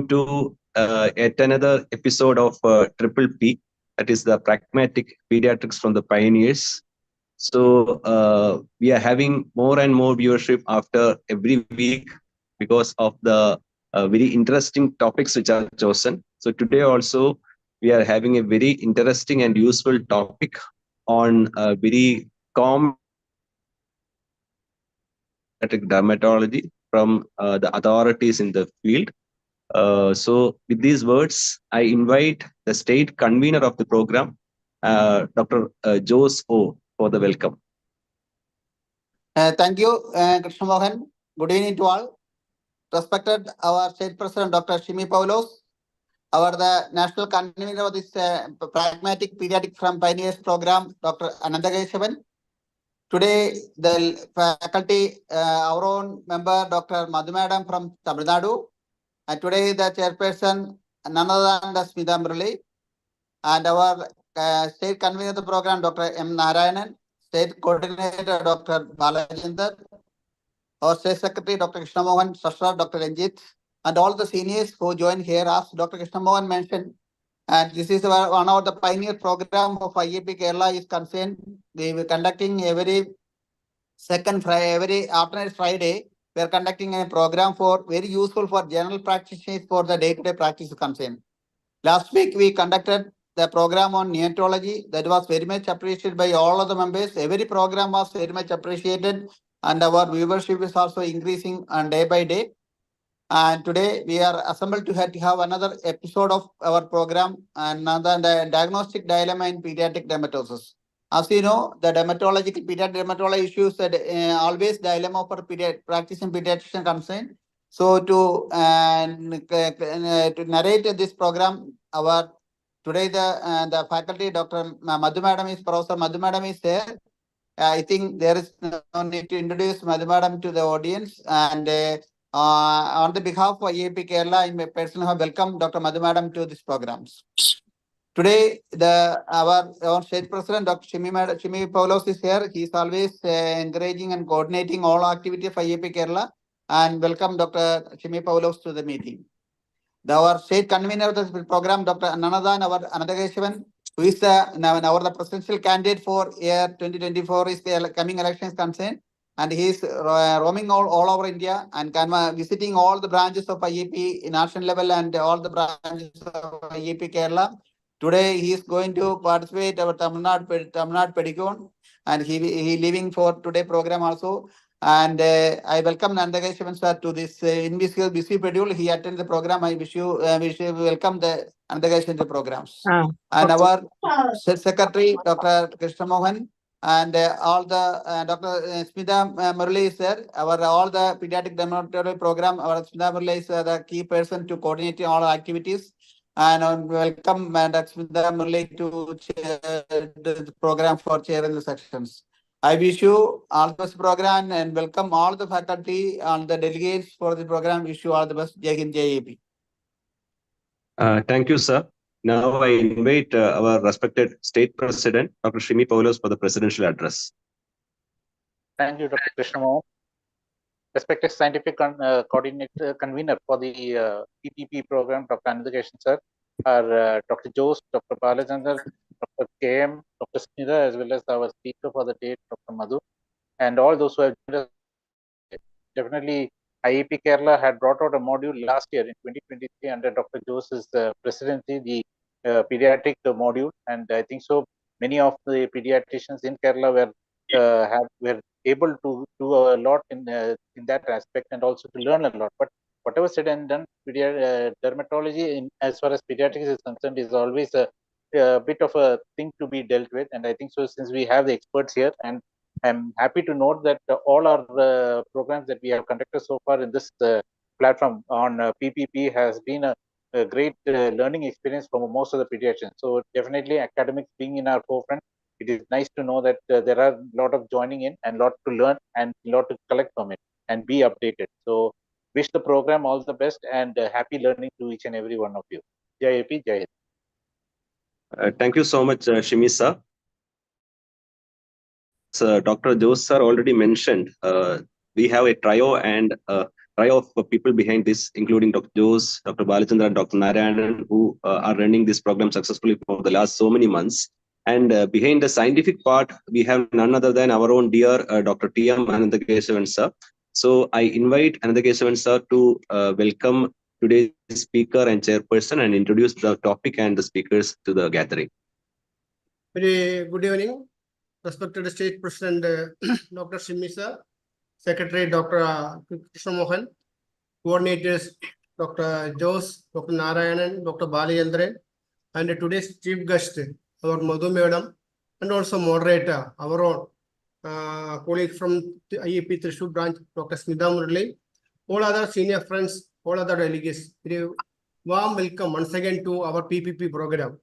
to yet another episode of Triple P, that is the Pragmatic Pediatrics from the Pioneers. So we are having more and more viewership after every week because of the very interesting topics which are chosen. So today also we are having a very interesting and useful topic on a very common dermatology from the authorities in the field. So with these words, I invite the state convener of the program, Dr. Jose O, for the welcome. Thank you, Krishna Mohan. Good evening to all. Respected our State President, Dr. Shimi Paulos, the National Convener of this Pragmatic Pediatric from Pioneers Program, Dr. Anandakeshavan. Today, the faculty, our own member, Dr. Madhu Madam from Tamil Nadu. And today, the chairperson, none other than Smita Murali. And our state convener of the program, Dr. M. Narayanan. State coordinator, Dr. Balajendar. Our State Secretary, Dr. Krishna Mohan, Sastra, Dr. Ranjit, and all the seniors who joined here, as Dr. Krishna Mohan mentioned. And this is one of the pioneer program of IAP Kerala is concerned. We were conducting every second Friday, every alternate Friday. We are conducting a program for very useful for general practitioners for the day-to-day practice concern. Last week, we conducted the program on neonatology that was very much appreciated by all of the members. Every program was very much appreciated and our viewership is also increasing on day by day. And today we are assembled to have another episode of our program and another diagnostic dilemma in pediatric dermatosis. As you know, the pediatric dermatology issues that always dilemma for practicing pediatrician concern. So to narrate this program, today the faculty, Dr. Madhu Madam is Professor Madhu Madam is there. I think there is no need to introduce Madhu Madam to the audience. And on the behalf of IAP Kerala, I personally have welcomed Dr. Madhu Madam to these programs. Today, our state president, Dr. Shimi Paulos is here. He is always encouraging and coordinating all activities of IAP Kerala. And welcome Dr. Shimi Paulos to the meeting. Our state convener of the program, Dr. Anandan, our Anandakeshavan, who is the presidential candidate for year 2024 is the coming elections concerned. And he is roaming all over India and visiting all the branches of IAP national level and all the branches of IAP Kerala. Today, he is going to participate our Tamil Nadu Pedicon and he leaving for today program also. And I welcome Nandakeshavan sir to this busy schedule. He attended the program. I wish you welcome the Nandakeshavan to programs. And our secretary, Dr. Krishna Mohan, and all the Dr. Smita Murali is there. All the pediatric dermatology program, our Smita Murali is the key person to coordinate all activities. And welcome Dr. Smita Murali to chair the program for chairing the sections. I wish you all the best program and welcome all the faculty and the delegates for the program. Wish you all the best. Jai Hind, Jai AP. Thank you, sir. Now I invite our respected state president, Dr. Shimi Paulos, for the presidential address. Thank you, Dr. Krishna Mohan. Respected scientific coordinator convener for the PPP program, Dr. Anandakeshavan sir, our Dr. Jose, Dr. Balajendar, Dr. KM, Dr. Smita, as well as our speaker for the day, Dr. Madhu, and all those who have joined us. Definitely, IAP Kerala had brought out a module last year in 2023 under Dr. Jose's presidency, the pediatric module, and I think so many of the pediatricians in Kerala were able to do a lot in that aspect and also to learn a lot. But whatever said and done, dermatology, as far as pediatrics is concerned, is always a bit of a thing to be dealt with. And I think so, since we have the experts here, and I'm happy to note that all our programs that we have conducted so far in this platform on PPP has been a great learning experience for most of the pediatricians. So definitely academics being in our forefront, it is nice to know that there are a lot of joining in and a lot to learn and a lot to collect from it and be updated. So wish the program all the best and happy learning to each and every one of you. Jai AP, Jai Hind. Thank you so much, Shimi sir. Dr. Jose sir already mentioned, we have a trio and trio of people behind this, including Dr. Jose, Dr. Balachandra, and Dr. Narayanan, who are running this program successfully for the last so many months. And behind the scientific part, we have none other than our own dear Dr. T.M. Anandakesavan sir. So I invite Anandakesavan sir to welcome today's speaker and chairperson and introduce the topic and the speakers to the gathering. Very good evening, respected State President Dr. Shimi sir, Secretary Dr. Krishna Mohan, coordinators Dr. Jose, Dr. Narayanan, Dr. Balayandran, and today's chief guest, our Madhu Madam, and also moderator, our own colleague from the IEP Thrissur branch, Dr. Smita Murali, all other senior friends, all other delegates. Very warm welcome once again to our PPP program.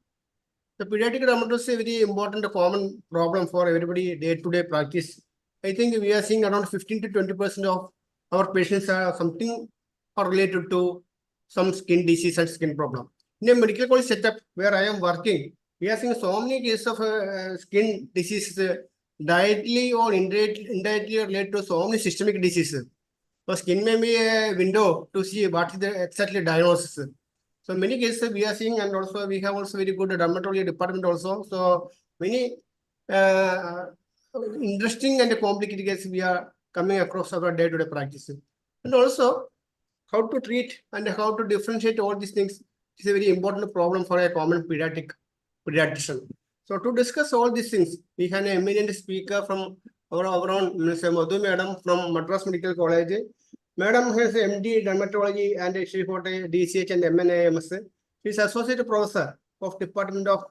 The pediatric dermatology is a very important common problem for everybody day-to-day practice. I think we are seeing around 15 to 20% of our patients are something or related to some skin disease and skin problem. In a medical college setup where I am working, we are seeing so many cases of skin diseases directly or indirectly related to so many systemic diseases. So skin may be a window to see what is the exactly diagnosis. So many cases we are seeing, and also we have also very good dermatology department also. So many interesting and complicated cases we are coming across our day-to-day practice. And also how to treat and how to differentiate all these things is a very important problem for a common pediatrician. So to discuss all these things, we have an eminent speaker from our own Ms. Madhu Madam from Madras Medical College. Madam has MD Dermatology and she got a DCH and MNAMS. She is Associate Professor of Department of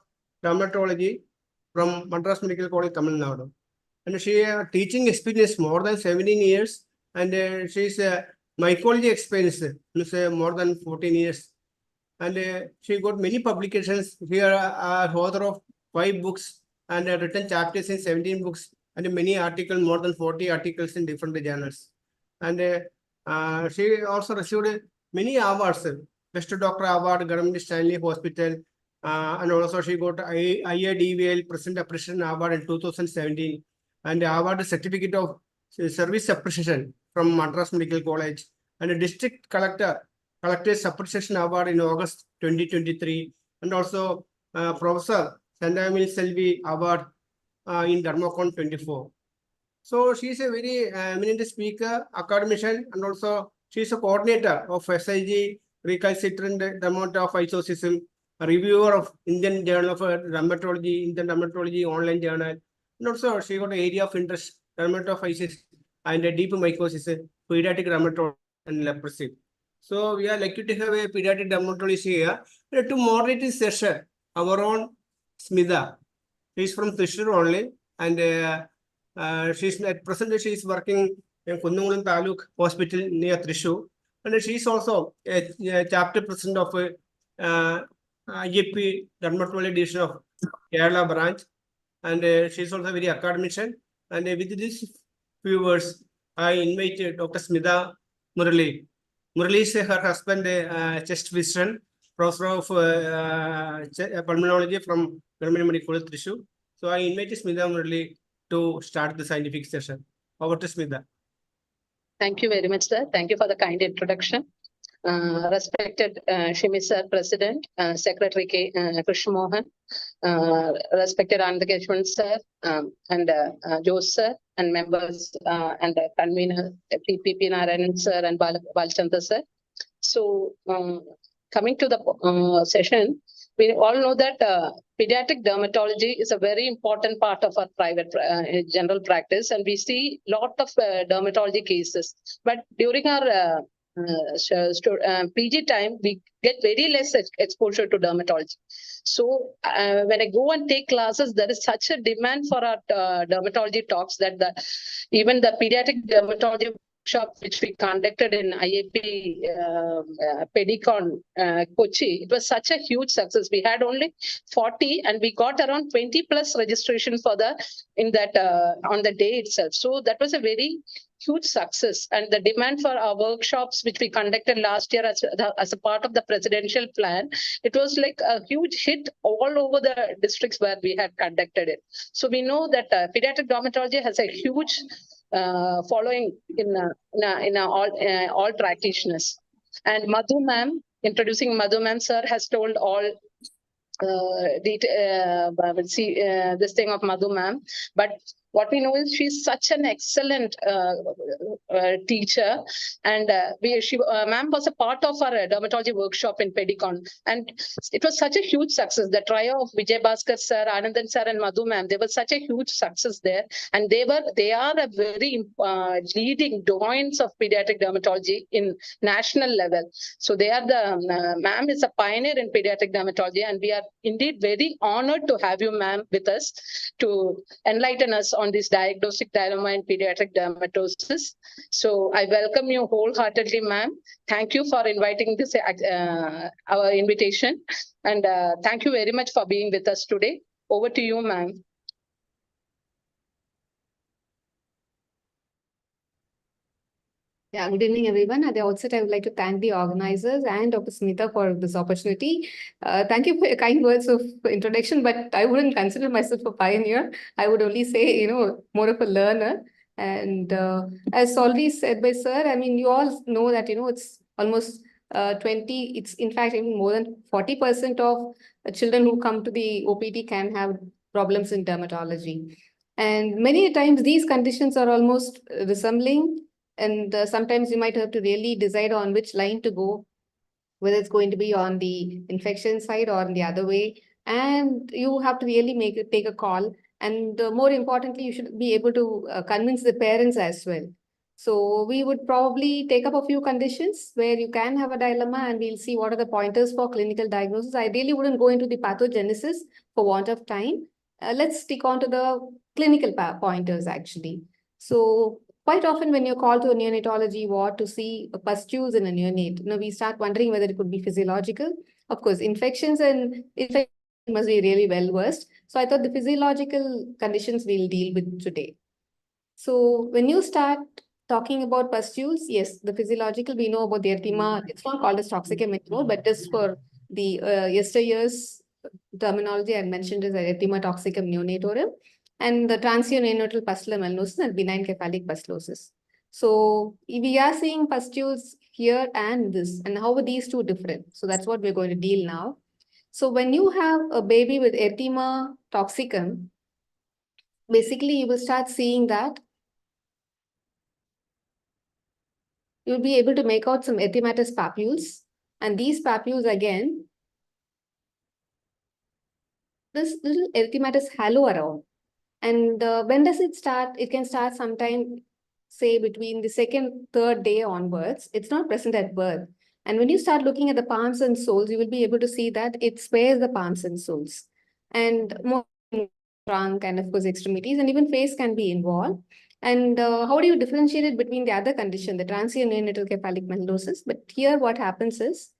Dermatology from Madras Medical College, Tamil Nadu. And she has teaching experience more than 17 years and she is mycology experience more than 14 years. And she got many publications. She is author of 5 books and written chapters in 17 books and many articles, more than 40 articles in different journals. And she also received many awards, Best Doctor Award, Government Stanley Hospital, and also she got IADVL President Appreciation Award in 2017, and award certificate of service appreciation from Madras Medical College, and a District Collector's Appreciation Award in August 2023, and also Professor Sandamil Selvi Award in Dermacon 24. So she is a very eminent speaker, academician, and also she is a coordinator of SIG, recalcitrant dermatophytosis, a reviewer of Indian Journal of Dermatology, Indian Dermatology online journal, and also she got an area of interest, dermatophytosis and deep mycosis, pediatric dermatology and leprosy. So we are lucky to have a pediatric dermatologist here to moderate this session. Our own Smita, she is from Thrissur only, and she's at present she is working in Kundangulam Taluk Hospital near Thrissur, and she is also a chapter president of IEP Dermatology Division of Kerala branch, and she is also very academician. And with these few words, I invite Dr. Smita Murali. Murali is her husband, chest physician, professor of pulmonology from Government Medical College Thrissur. So I invite Smita Murali to start the scientific session. Over to Smita. Thank you very much, sir. Thank you for the kind introduction. Respected Shimi sir, President, Secretary Krishna Mohan, respected Anandakeshwan sir, and Jose sir, and members and the convener PPP Narayanan sir and Balachandra sir. So coming to the session, we all know that pediatric dermatology is a very important part of our private general practice, and we see a lot of dermatology cases. But during our PG time, we get very less exposure to dermatology. So when I go and take classes, there is such a demand for our dermatology talks that even the pediatric dermatology workshop which we conducted in IAP Pedicon Kochi, it was such a huge success. We had only 40 and we got around 20 plus registration for on the day itself. So that was a very huge success, and the demand for our workshops which we conducted last year as a part of the presidential plan, it was like a huge hit all over the districts where we had conducted it. So we know that pediatric dermatology has a huge following in all practitioners. And Madhu ma'am, introducing Madhu ma'am, sir has told all this thing of Madhu ma'am, but what we know is she's such an excellent teacher, and ma'am was a part of our dermatology workshop in Pedicon, and it was such a huge success. The trio of Vijay Bhaskar sir, Anandan sir, and Madhu ma'am, they were such a huge success there, and they are a very leading doyens of pediatric dermatology in national level. So they are the ma'am is a pioneer in pediatric dermatology, and we are indeed very honored to have you, ma'am, with us to enlighten us on this diagnostic dilemma in pediatric dermatosis. So I welcome you wholeheartedly, ma'am. Thank you for inviting this our invitation, and thank you very much for being with us today. Over to you, ma'am. Yeah, good evening, everyone. At the outset, I would like to thank the organizers and Dr. Smita for this opportunity. Thank you for your kind words of introduction, but I wouldn't consider myself a pioneer. I would only say, more of a learner. And as already said by sir, I mean, you all know that, it's almost 20, it's in fact even more than 40% of children who come to the OPD can have problems in dermatology. And many times these conditions are almost resembling, and sometimes you might have to really decide on which line to go, whether it's going to be on the infection side or the other way. And you have to really take a call. And more importantly, you should be able to convince the parents as well. So we would probably take up a few conditions where you can have a dilemma, and we'll see what are the pointers for clinical diagnosis. I really wouldn't go into the pathogenesis for want of time. Let's stick on to the clinical pointers actually. So quite often when you're called to a neonatology ward to see pustules in a neonate, we start wondering whether it could be physiological. Of course, infections must be really well versed. So I thought the physiological conditions we'll deal with today. So when you start talking about pustules, yes, the physiological, we know about the erythema. It's not called as toxicum anymore, but just for the yesteryear's terminology, I mentioned is erythema toxicum neonatorum, and the transient neonatal pustular melanosis and benign cephalic pustulosis. So we are seeing pustules here and this, and how are these two different? So that's what we're going to deal now. So when you have a baby with erythema toxicum, basically you will start seeing that you'll be able to make out some erythematous papules, and these papules again, this little erythematous halo around. And when does it start? It can start sometime, say, between the second, third day onwards. It's not present at birth. And when you start looking at the palms and soles, you will be able to see that it spares the palms and soles. And more trunk and, of course, extremities, and even face can be involved. And how do you differentiate it between the other condition, the transient neonatal cephalic melanosis? But here what happens is,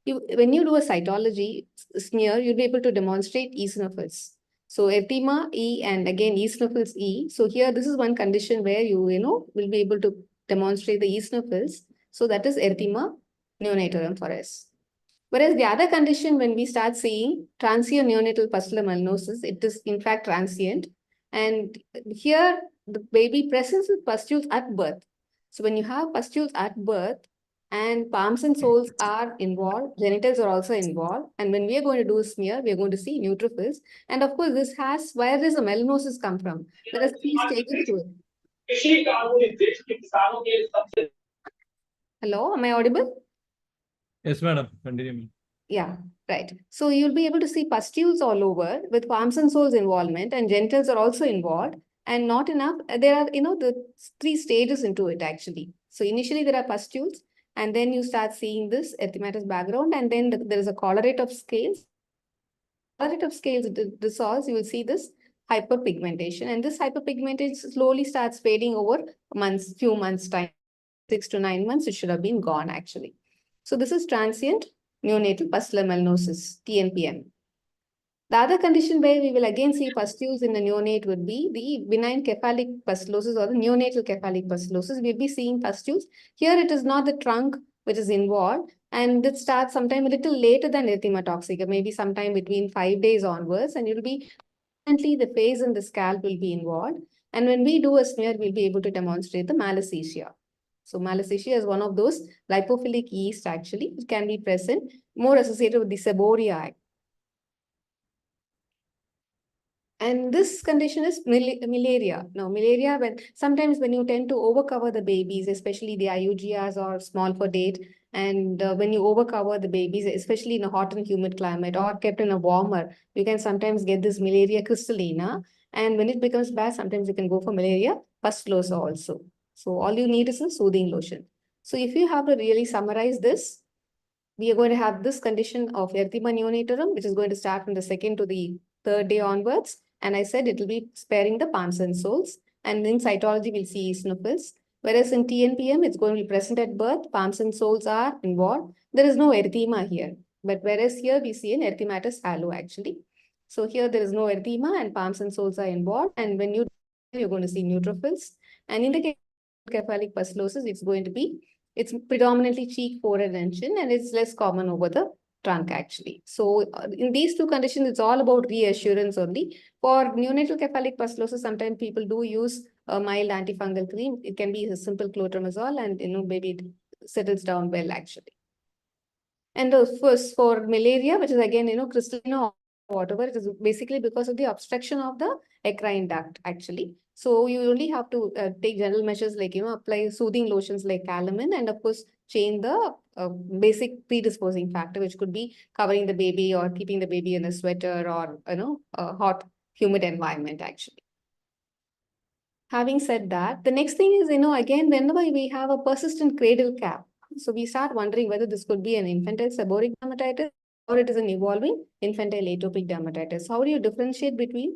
when you do a cytology smear, you'll be able to demonstrate eosinophils. So erythema E, and again eosinophils E. So here this is one condition where you will be able to demonstrate the eosinophils. So that is erythema neonatorum for us. Whereas the other condition, when we start seeing transient neonatal pustular melanosis, it is in fact transient. And here the baby presents with pustules at birth. So when you have pustules at birth, and palms and soles are involved, genitals are also involved. And when we are going to do a smear, we are going to see neutrophils. And of course, this has, where does the melanosis come from? There are 3 stages to it. Hello, am I audible? Yes, madam. Continue. Yeah, right. So you'll be able to see pustules all over with palms and soles involvement, and genitals are also involved. And not enough, there are, the 3 stages into it actually. So initially there are pustules, and then you start seeing this erythematous background, and then there is a colorate of scales. Colorate of scales dissolves, you will see this hyperpigmentation, and this hyperpigmentation slowly starts fading over few months time. 6 to 9 months, it should have been gone actually. So this is transient neonatal pustular melanosis, TNPM. The other condition where we will again see pustules in the neonate would be the benign cephalic pustulosis or the neonatal cephalic pustulosis. We'll be seeing pustules. Here it is not the trunk which is involved, and it starts sometime a little later than erythema toxica, maybe sometime between 5 days onwards, and it will be the face and the scalp will be involved. And when we do a smear, we'll be able to demonstrate the malassezia. So malassezia is one of those lipophilic yeast actually. It can be present, more associated with the seborrheic. And this condition is malaria. Now, malaria, sometimes when you tend to overcover the babies, especially the IUGRs or small for date, and when you overcover the babies, especially in a hot and humid climate or kept in a warmer, you can sometimes get this malaria crystallina. And when it becomes bad, sometimes you can go for malaria pustulosa also. So all you need is a soothing lotion. So if you have to really summarize this, we are going to have this condition of erythema neonatorum, which is going to start from the 2nd to the 3rd day onwards. And I said it will be sparing the palms and soles. And in cytology, we'll see eosinophils. Whereas in TNPM, it's going to be present at birth. Palms and soles are involved. There is no erythema here. But whereas here, we see an erythematous halo actually. So here, there is no erythema and palms and soles are involved. And when you're going to see neutrophils. And in the case of cephalic pustulosis, it's predominantly cheek, forehead, and chin, and it's less common over the trunk actually. So in these two conditions, it's all about reassurance only. For neonatal cephalic pustulosis, sometimes people do use a mild antifungal cream. It can be a simple clotrimazole, and maybe it settles down well actually. And first for malaria, which is again crystallina, whatever, it is basically because of the obstruction of the eccrine duct actually. So you only have to take general measures like apply soothing lotions like calamine, and of course change the basic predisposing factor, which could be covering the baby or keeping the baby in a sweater or a hot humid environment actually. Having said that, the next thing is again whenever we have a persistent cradle cap, so we start wondering whether this could be an infantile seborrheic dermatitis or it is an evolving infantile atopic dermatitis. How do you differentiate between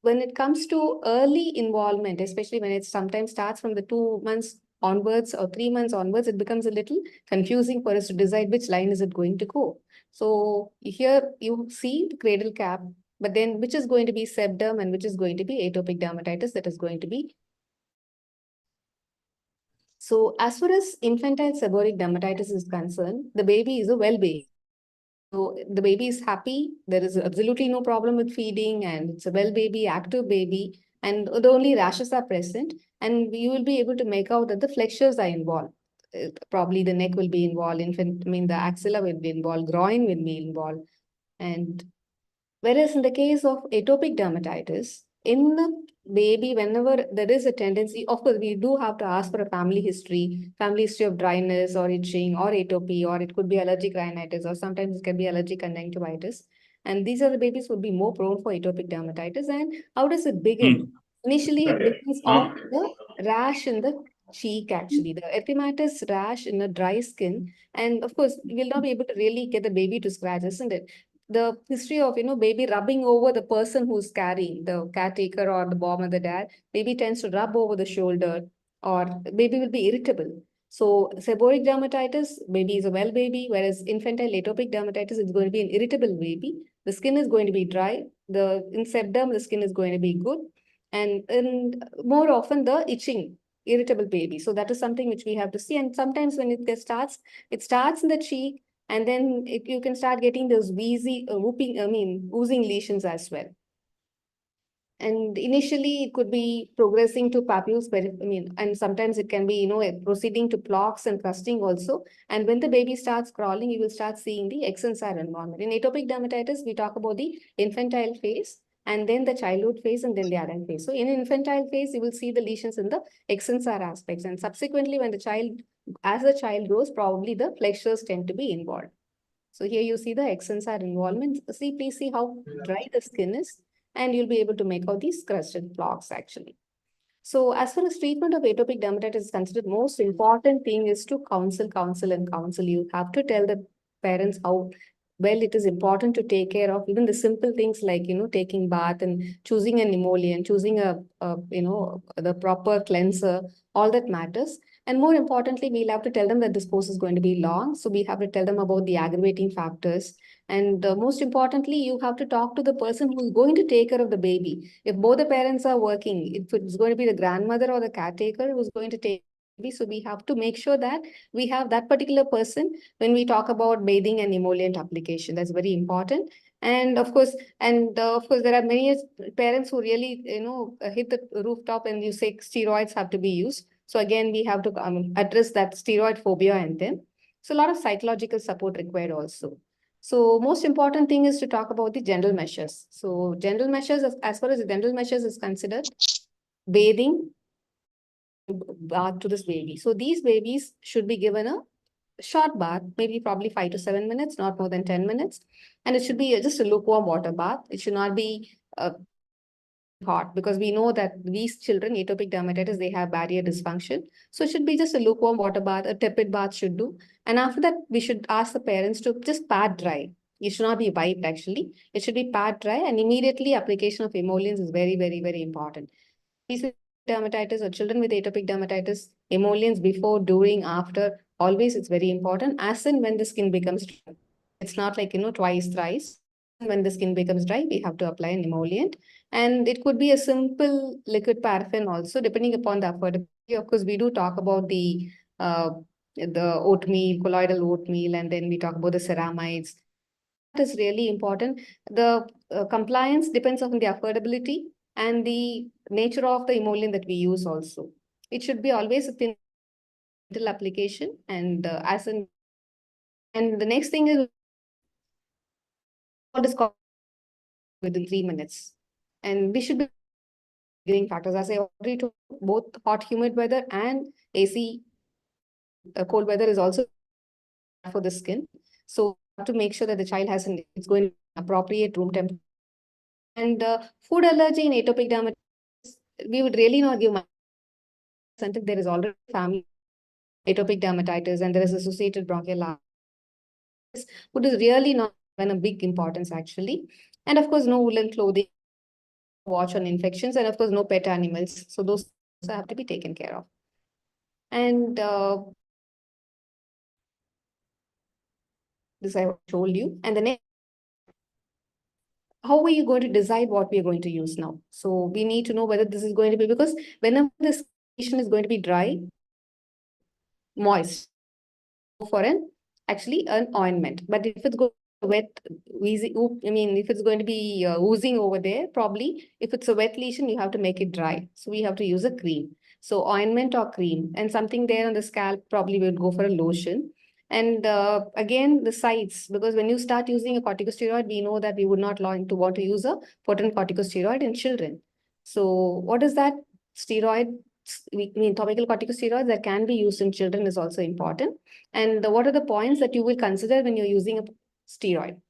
when it comes to early involvement, especially when it sometimes starts from the 2 months onwards or 3 months onwards, it becomes a little confusing for us to decide which line is it going to go. So here you see the cradle cap, but then which is going to be sebderm and which is going to be atopic dermatitis that is going to be. So as far as infantile seborrheic dermatitis is concerned, the baby is a well baby. So the baby is happy. There is absolutely no problem with feeding, and it's a well baby, active baby, and the only rashes are present. And you will be able to make out that the flexures are involved. Probably the neck will be involved. The axilla will be involved. Groin will be involved. And whereas in the case of atopic dermatitis, in the baby, whenever there is a tendency, of course, we do have to ask for a family history of dryness or itching or atopy, or it could be allergic rhinitis, or sometimes it can be allergic conjunctivitis. And these are the babies who would be more prone for atopic dermatitis. And how does it begin? Initially, it begins off the rash in the cheek, actually, the erythematous rash in the dry skin. And of course, we will not be able to really get the baby to scratch, isn't it? The history of, baby rubbing over the person who's carrying, the caretaker or the mom or the dad, baby tends to rub over the shoulder, or baby will be irritable. So seborrheic dermatitis, baby is a well baby, whereas infantile atopic dermatitis is going to be an irritable baby. The skin is going to be dry. In sebderm, the skin is going to be good. And more often the itching, irritable baby. So that is something which we have to see. And sometimes when it starts in the cheek, and then you can start getting those oozing lesions as well. And initially it could be progressing to papules, and sometimes it can be, proceeding to plaques and crusting also. And when the baby starts crawling, you will start seeing the extensor involvement. In atopic dermatitis, we talk about the infantile phase, and then the childhood phase, and then the adult phase. So in infantile phase, you will see the lesions in the extensor aspects. And subsequently, as the child grows, probably the flexures tend to be involved. So here you see the extensor involvement. Please see how dry the skin is, and you'll be able to make out these crusted plaques actually. So as far as treatment of atopic dermatitis is considered, most important thing is to counsel. You have to tell the parents how well it is important to take care of even the simple things like, taking bath and choosing an emollient, choosing the proper cleanser, all that matters. And more importantly, we'll have to tell them that this course is going to be long. So we have to tell them about the aggravating factors. And most importantly, you have to talk to the person who is going to take care of the baby. If both the parents are working, if it's going to be the grandmother or the caretaker who's going to take So we have to make sure that we have that particular person when we talk about bathing and emollient application. That's very important. And of course, there are many parents who really, hit the rooftop and you say steroids have to be used. So again, we have to address that steroid phobia and them. So a lot of psychological support required also. So most important thing is to talk about the general measures. So general measures, as far as the general measures is considered, bathing, bath to this baby. So these babies should be given a short bath, maybe probably 5 to 7 minutes, not more than 10 minutes. And it should be just a lukewarm water bath. It should not be hot, because we know that these children, atopic dermatitis, they have barrier dysfunction. So it should be just a lukewarm water bath, a tepid bath should do. And after that, we should ask the parents to just pat dry. It should not be wiped actually. It should be pat dry, and immediately application of emollients is very, very, very important. These dermatitis or children with atopic dermatitis, emollients before, during, after, always it's very important, as in when the skin becomes dry. It's not like, twice, thrice. When the skin becomes dry, we have to apply an emollient. And it could be a simple liquid paraffin also, depending upon the affordability. Of course, we do talk about the oatmeal, colloidal oatmeal, and then we talk about the ceramides. That is really important. The compliance depends on the affordability and the nature of the emollient that we use also. It should be always a thin application, and and the next thing is what is called within 3 minutes. And we should be getting factors, as I already told, both hot, humid weather and AC cold weather is also for the skin. So to make sure that the child it's going to appropriate room temperature. And food allergy in atopic dermatitis, we would really not give until there is already family atopic dermatitis and there is associated bronchial would is really not a big importance actually. And of course, no woolen clothing, watch on infections, and of course, no pet animals. So those also have to be taken care of. And this I told you. And the next, how are you going to decide what we are going to use now? So we need to know whether this is going to be, because whenever this condition is going to be dry, moist, for an ointment. But if it's going wet, if it's going to be oozing over there, probably if it's a wet lesion, you have to make it dry. So we have to use a cream. So ointment or cream, and something there on the scalp, probably we'll go for a lotion. And again, the sites, because when you start using a corticosteroid, we know that we would not want to use a potent corticosteroid in children. So what is that steroid? Topical corticosteroids that can be used in children is also important. And what are the points that you will consider when you're using a steroid?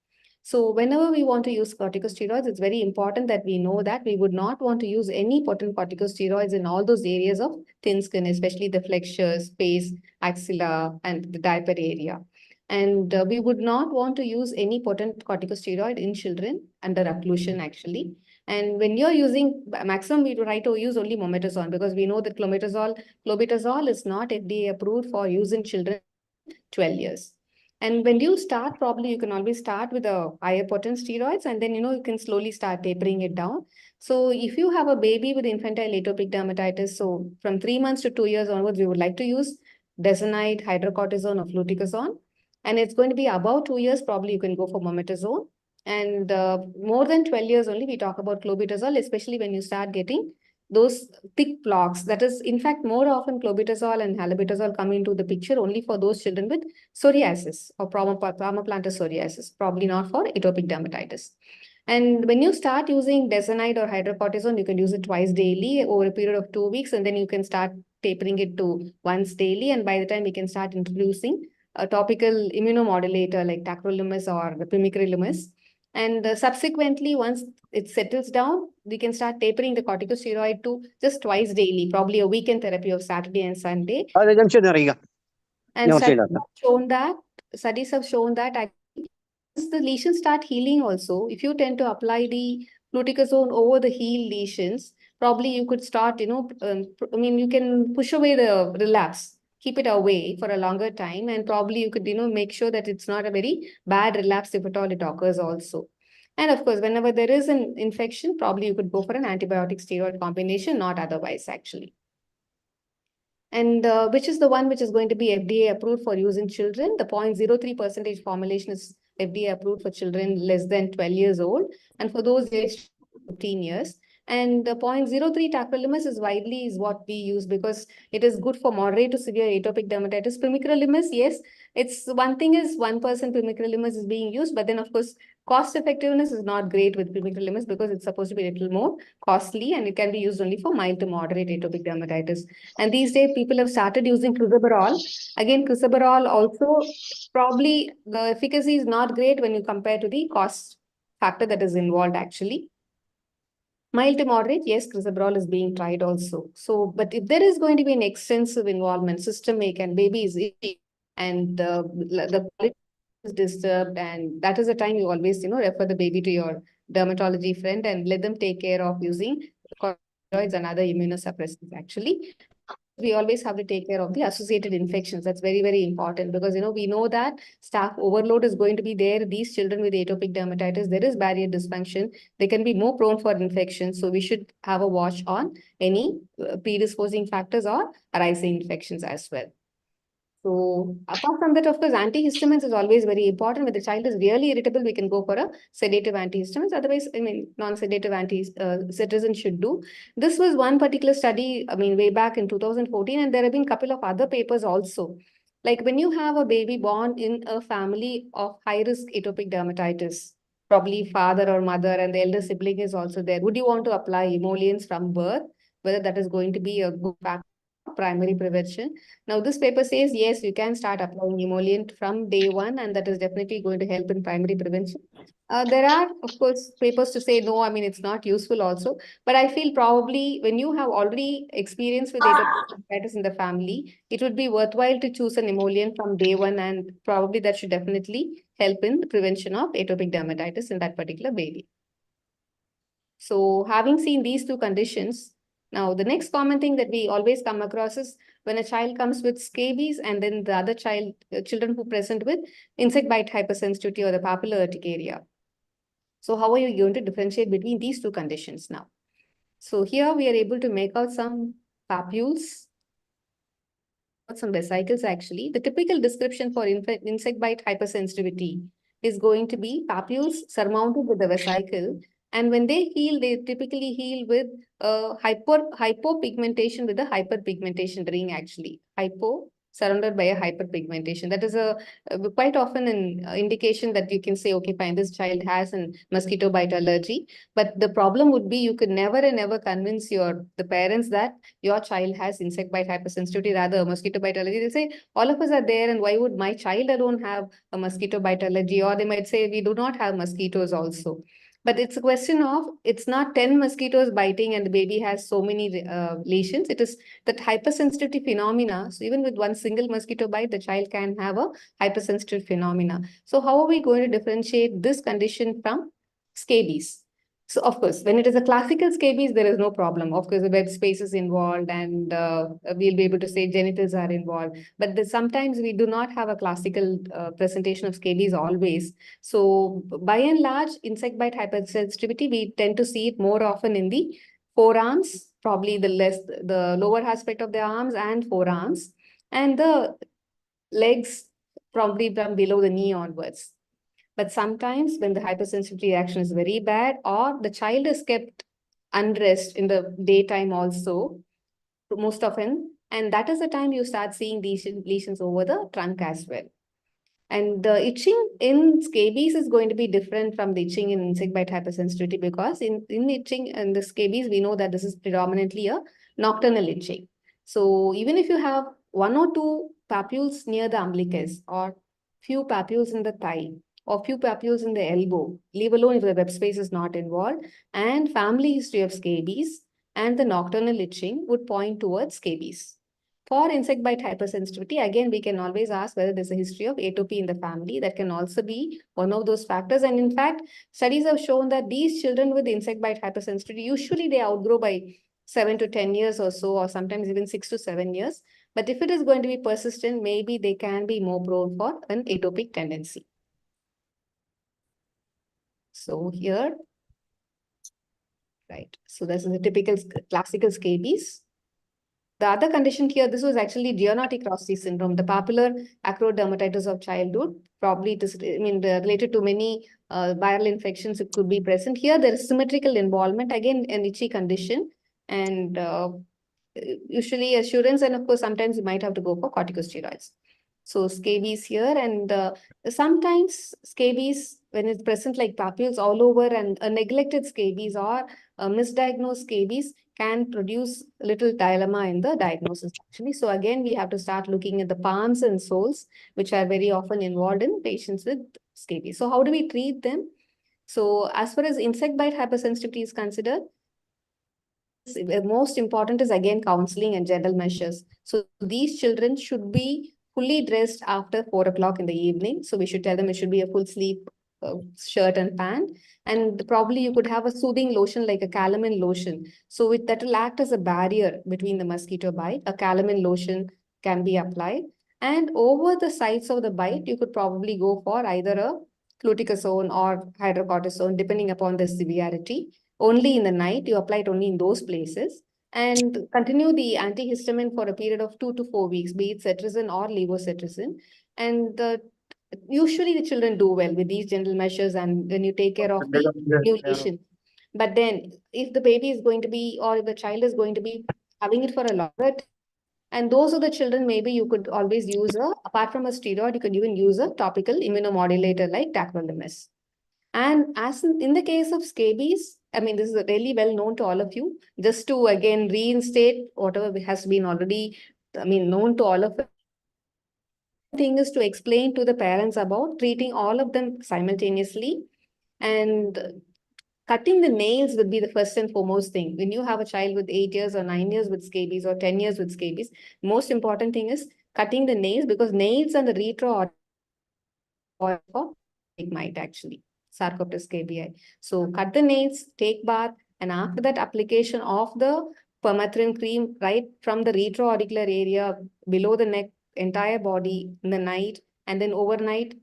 So whenever we want to use corticosteroids, it's very important that we know that we would not want to use any potent corticosteroids in all those areas of thin skin, especially the flexures, face, axilla, and the diaper area. And we would not want to use any potent corticosteroid in children under occlusion actually. And when you're using maximum, we try to use only mometasone, because we know that clobetasol is not FDA approved for use in children 12 years. And when you start, probably you can always start with a higher potent steroids, and then, you can slowly start tapering it down. So if you have a baby with infantile atopic dermatitis, so from 3 months to 2 years onwards, we would like to use desonide, hydrocortisone, or fluticasone. And it's going to be about 2 years, probably you can go for mometasone. And more than 12 years only, we talk about clobetasol, especially when you start getting those thick plaques. That is, in fact, more often clobetasol and halobetasol come into the picture only for those children with psoriasis or palmoplantar psoriasis, probably not for atopic dermatitis. And when you start using desonide or hydrocortisone, you can use it twice daily over a period of 2 weeks, and then you can start tapering it to once daily. And by the time we can start introducing a topical immunomodulator like tacrolimus or pimecrolimus. And subsequently, once it settles down, we can start tapering the corticosteroid to just twice daily, probably a weekend therapy of Saturday and Sunday. And studies have shown that once the lesions start healing also, if you tend to apply the fluticasone over the healed lesions, probably you could start, you can push away the relapse, keep it away for a longer time, and probably you could, make sure that it's not a very bad relapse if at all it occurs also. And of course, whenever there is an infection, probably you could go for an antibiotic steroid combination, not otherwise actually. And which is the one which is going to be FDA approved for use in children. The 0.03% formulation is FDA approved for children less than 12 years old, and for those aged 15 years. And the 0.03 tacrolimus is what we use because it is good for moderate to severe atopic dermatitis. Pimecrolimus, yes, it's one thing is 1% pimecrolimus is being used, but then of course cost effectiveness is not great with pimecrolimus because it's supposed to be a little more costly and it can be used only for mild to moderate atopic dermatitis. And these days people have started using crisaborole. Again, crisaborole also probably the efficacy is not great when you compare to the cost factor that is involved actually. Mild to moderate, yes, crisaborole is being tried also. So, but if there is going to be an extensive involvement, systemic, and baby is itchy, and the quality is disturbed, and that is the time you always, refer the baby to your dermatology friend and let them take care of using corticosteroids and other immunosuppressants actually. We always have to take care of the associated infections. That's very, very important because, we know that staph overload is going to be there. These children with atopic dermatitis, there is barrier dysfunction. They can be more prone for infection. So we should have a watch on any predisposing factors or arising infections as well. So apart from that, of course, antihistamines is always very important. When the child is really irritable, we can go for a sedative antihistamines. Otherwise, non-sedative citizens should do. This was one particular study, way back in 2014, and there have been a couple of other papers also. Like when you have a baby born in a family of high-risk atopic dermatitis, probably father or mother, and the elder sibling is also there, would you want to apply emollients from birth? Whether that is going to be a good factor primary prevention. Now, this paper says, yes, you can start applying emollient from day one, and that is definitely going to help in primary prevention. There are, of course, papers to say, no, it's not useful also. But I feel probably when you have already experience with atopic dermatitis in the family, it would be worthwhile to choose an emollient from day one, and probably that should definitely help in the prevention of atopic dermatitis in that particular baby. So having seen these two conditions, now the next common thing that we always come across is when a child comes with scabies and then the other children who present with insect bite hypersensitivity or the papular urticaria. So how are you going to differentiate between these two conditions now? So here we are able to make out some papules, some vesicles actually. The typical description for insect bite hypersensitivity is going to be papules surmounted with a vesicle. And when they heal, they typically heal with hypopigmentation with a hyperpigmentation ring actually. Hypo surrounded by a hyperpigmentation. That is quite often an indication that you can say, okay, fine, this child has a mosquito bite allergy. But the problem would be you could never and ever convince the parents that your child has insect bite hypersensitivity, rather a mosquito bite allergy. They say, all of us are there, and why would my child alone have a mosquito bite allergy? Or they might say, we do not have mosquitoes also. But it's a question of, it's not 10 mosquitoes biting and the baby has so many lesions. It is that hypersensitivity phenomena. So even with one single mosquito bite, the child can have a hypersensitive phenomena. So how are we going to differentiate this condition from scabies? So of course, when it is a classical scabies, there is no problem. Of course, the web space is involved and we'll be able to say genitals are involved. But sometimes we do not have a classical presentation of scabies always. So by and large, insect bite hypersensitivity, we tend to see it more often in the forearms, probably the lower aspect of the arms and forearms, and the legs probably from below the knee onwards. But sometimes when the hypersensitivity reaction is very bad or the child is kept unrest in the daytime also, most often, and that is the time you start seeing these lesions over the trunk as well. And the itching in scabies is going to be different from the itching in insect bite hypersensitivity because in itching and the scabies, we know that this is predominantly a nocturnal itching. So even if you have one or two papules near the umbilicus or few papules in the thigh or few papules in the elbow, leave alone if the web space is not involved, and family history of scabies and the nocturnal itching would point towards scabies. For insect bite hypersensitivity, again, we can always ask whether there's a history of atopy in the family. That can also be one of those factors. And in fact, studies have shown that these children with insect bite hypersensitivity, usually they outgrow by 7 to 10 years or so, or sometimes even 6 to 7 years. But if it is going to be persistent, maybe they can be more prone for an atopic tendency. So here, right. So this is a typical classical scabies. The other condition here, this was actually Neonatal syndrome, the popular acrodermatitis of childhood. Probably it is, related to many viral infections. It could be present here. There is symmetrical involvement, again, an itchy condition, and usually assurance, and of course, sometimes you might have to go for corticosteroids. So scabies here, and sometimes scabies, when it's present like papules all over, and a neglected scabies or a misdiagnosed scabies can produce a little dilemma in the diagnosis actually. So again, we have to start looking at the palms and soles, which are very often involved in patients with scabies. So how do we treat them? So as far as insect bite hypersensitivity is considered, the most important is again counseling and gentle measures. So these children should be fully dressed after 4 o'clock in the evening. So we should tell them it should be a full sleep shirt and pant, and probably you could have a soothing lotion like a calamine lotion. So that will act as a barrier between the mosquito bite. A calamine lotion can be applied, and over the sites of the bite, you could probably go for either a fluticasone or hydrocortisone, depending upon the severity. Only in the night, you apply it only in those places, and continue the antihistamine for a period of 2 to 4 weeks, be it cetirizine or levocetirizine. And usually the children do well with these gentle measures and when you take care of the new lesion. But then if the baby is going to be, or if the child is going to be having it for a longer time, and those are the children, maybe you could always use apart from a steroid, you could even use a topical immunomodulator like tacrolimus. And as in the case of scabies, this is really well known to all of you. Just to again reinstate whatever has been already, known to all of us. Thing is to explain to the parents about treating all of them simultaneously, and cutting the nails would be the first and foremost thing. When you have a child with 8 years or 9 years with scabies or 10 years with scabies, most important thing is cutting the nails, because nails and the retro or might actually Sarcoptes scabii. So cut the nails, take bath, and after that application of the permethrin cream right from the retroauricular area below the neck, entire body in the night, and then overnight,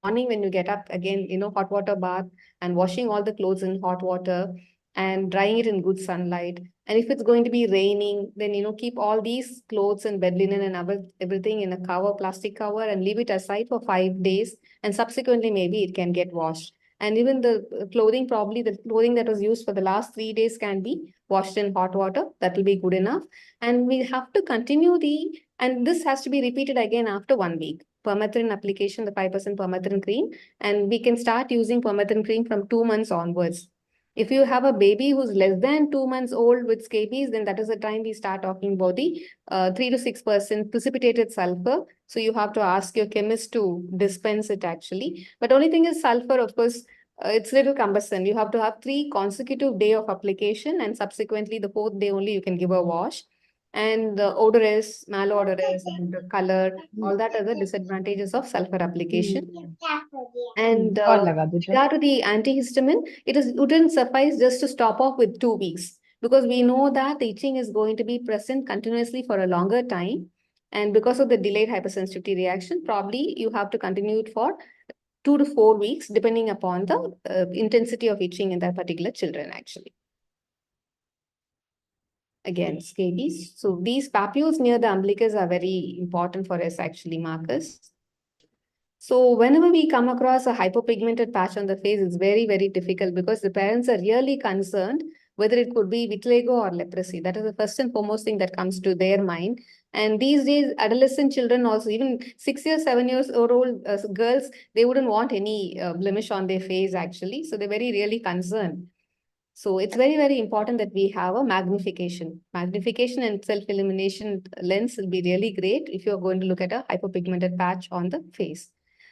morning when you get up again, hot water bath and washing all the clothes in hot water and drying it in good sunlight. And if it's going to be raining, then, keep all these clothes and bed linen and everything in a cover, plastic cover, and leave it aside for 5 days. And subsequently, maybe it can get washed. And even the clothing, probably the clothing that was used for the last 3 days can be washed in hot water. That will be good enough. And we have to continue and this has to be repeated again after 1 week. Permethrin application, the 5% permethrin cream, and we can start using permethrin cream from 2 months onwards. If you have a baby who's less than 2 months old with scabies, then that is the time we start talking about the 3 to 6% precipitated sulfur. So you have to ask your chemist to dispense it actually. But only thing is sulfur, of course, it's a little cumbersome. You have to have 3 consecutive days of application, and subsequently the 4th day only you can give a wash. And the odorous, malodorous, and the color, all that are the disadvantages of sulfur application. And regard to the antihistamine, it wouldn't suffice just to stop off with 2 weeks, because we know that the itching is going to be present continuously for a longer time. And because of the delayed hypersensitivity reaction, probably you have to continue it for 2 to 4 weeks, depending upon the intensity of itching in that particular children actually. Again, scabies. So these papules near the umbilicus are very important for us actually, Marcus. So whenever we come across a hypopigmented patch on the face, it's very, very difficult because the parents are really concerned whether it could be vitiligo or leprosy. That is the first and foremost thing that comes to their mind. And these days, adolescent children also, even 6 years, 7 years old girls, they wouldn't want any blemish on their face actually. So they're very really concerned. So it's very, very important that we have a magnification. Magnification and self-illumination lens will be really great if you're going to look at a hypopigmented patch on the face.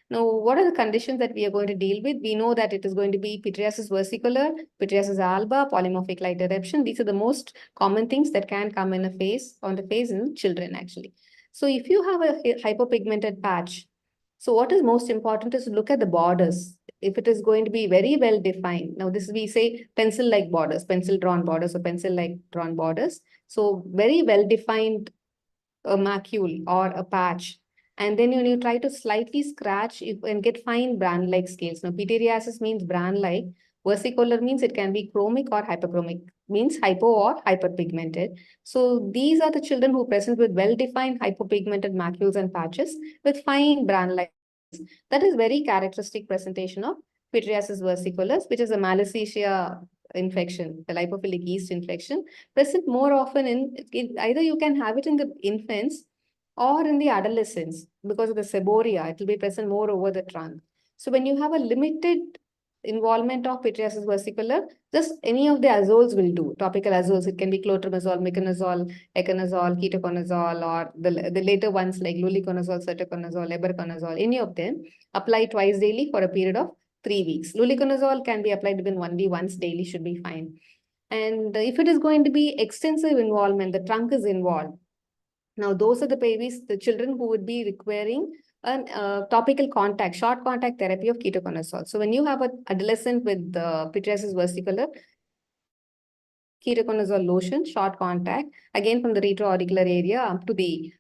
Now, what are the conditions that we are going to deal with? We know that it is going to be pityriasis versicolor, pityriasis alba, polymorphic light eruption. These are the most common things that can come on the face in children actually. So if you have a hypopigmented patch, so what is most important is to look at the borders. If it is going to be very well defined, now this we say pencil-like borders, pencil-drawn borders or pencil-like drawn borders. So very well defined a macule or a patch. And then when you try to slightly scratch and get fine brand-like scales. Now pityriasis means brand-like. Versicolor means it can be chromic or hyperchromic, means hypo or hyperpigmented. So these are the children who present with well-defined hypopigmented macules and patches with fine brand-like. That is very characteristic presentation of pityriasis versicolors, which is a Malassezia infection, the lipophilic yeast infection, present more often in either you can have it in the infants or in the adolescents because of the seborrhea. It will be present more over the trunk. So when you have a limited involvement of pityriasis versicolor, just any of the azoles will do. Topical azoles, it can be clotrimazole, meconazole, econazole, ketoconazole, or the later ones like luliconazole, cetoconazole, ibuproconazole, any of them, apply twice daily for a period of 3 weeks. Luliconazole can be applied even once daily, should be fine. And if it is going to be extensive involvement, the trunk is involved. Now, those are the babies, the children who would be requiring a topical contact, short contact therapy of ketoconazole. So when you have an adolescent with pityriasis versicolor, ketoconazole lotion, short contact, again from the retroauricular area up to the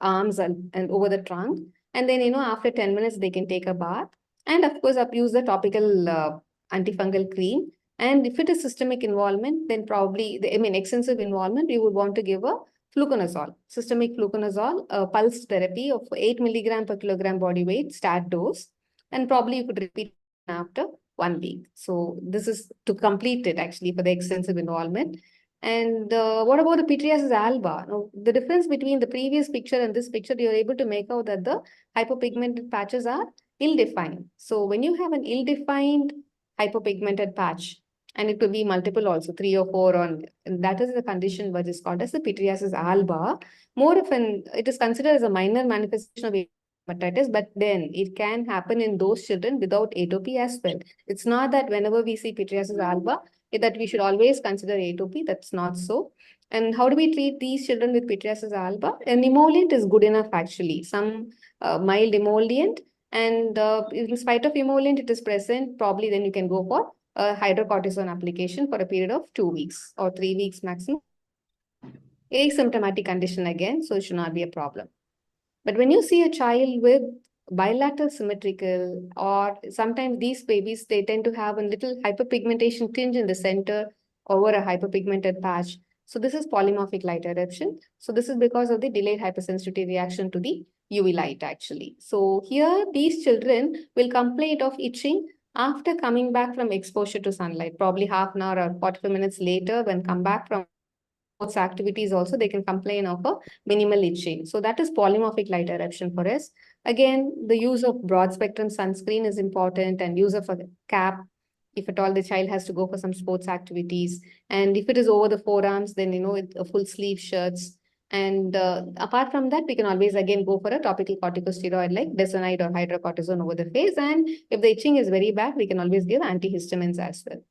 arms and over the trunk. And then, after 10 minutes, they can take a bath. And of course, use the topical antifungal cream. And if it is systemic involvement, then probably, extensive involvement, we would want to give a fluconazole, systemic fluconazole, pulse therapy of 8 milligram per kilogram body weight, stat dose. And probably you could repeat after 1 week. So this is to complete it actually for the extensive involvement. And what about the pityriasis alba? Now, the difference between the previous picture and this picture, you're able to make out that the hypopigmented patches are ill-defined. So when you have an ill-defined hypopigmented patch, and it could be multiple also, 3 or 4 on, and that is the condition which is called as the pityriasis alba. More often, it is considered as a minor manifestation of dermatitis, but then it can happen in those children without atopy as well. It's not that whenever we see pityriasis alba, that we should always consider atopy. That's not so. And how do we treat these children with pityriasis alba? An emollient is good enough actually. Some mild emollient, and in spite of emollient, it is present, probably then you can go for a hydrocortisone application for a period of 2 weeks or 3 weeks maximum. Asymptomatic condition again, so it should not be a problem. But when you see a child with bilateral symmetrical, or sometimes these babies, they tend to have a little hyperpigmentation tinge in the center over a hyperpigmented patch. So this is polymorphic light eruption. So this is because of the delayed hypersensitivity reaction to the UV light actually. So here these children will complain of itching after coming back from exposure to sunlight, probably half an hour or 45 minutes later when come back from sports activities also, they can complain of a minimal itching. So that is polymorphic light eruption for us. Again, the use of broad spectrum sunscreen is important, and use of a cap if at all the child has to go for some sports activities. And if it is over the forearms, then, a full sleeve shirts. And apart from that, we can always again go for a topical corticosteroid like desonide or hydrocortisone over the face. And if the itching is very bad, we can always give antihistamines as well.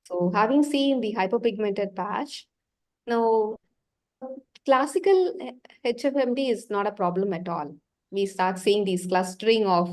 So having seen the hypopigmented patch, now classical HFMD is not a problem at all. We start seeing these clustering of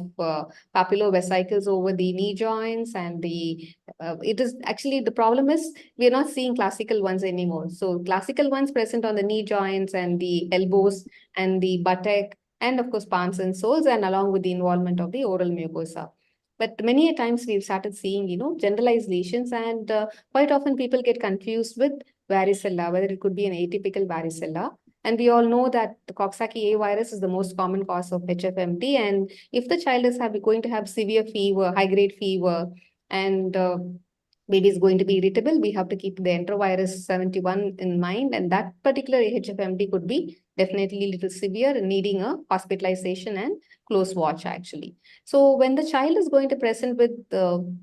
papillovesicles over the knee joints, and it is actually, the problem is we are not seeing classical ones anymore. So classical ones present on the knee joints and the elbows and the buttock, and of course palms and soles, and along with the involvement of the oral mucosa. But many a times we've started seeing, generalized lesions, and quite often people get confused with varicella, whether it could be an atypical varicella. And we all know that the Coxsackie A virus is the most common cause of HFMD. And if the child is going to have severe fever, high-grade fever, and baby is going to be irritable, we have to keep the enterovirus 71 in mind. And that particular HFMD could be definitely a little severe, needing a hospitalization and close watch actually. So when the child is going to present with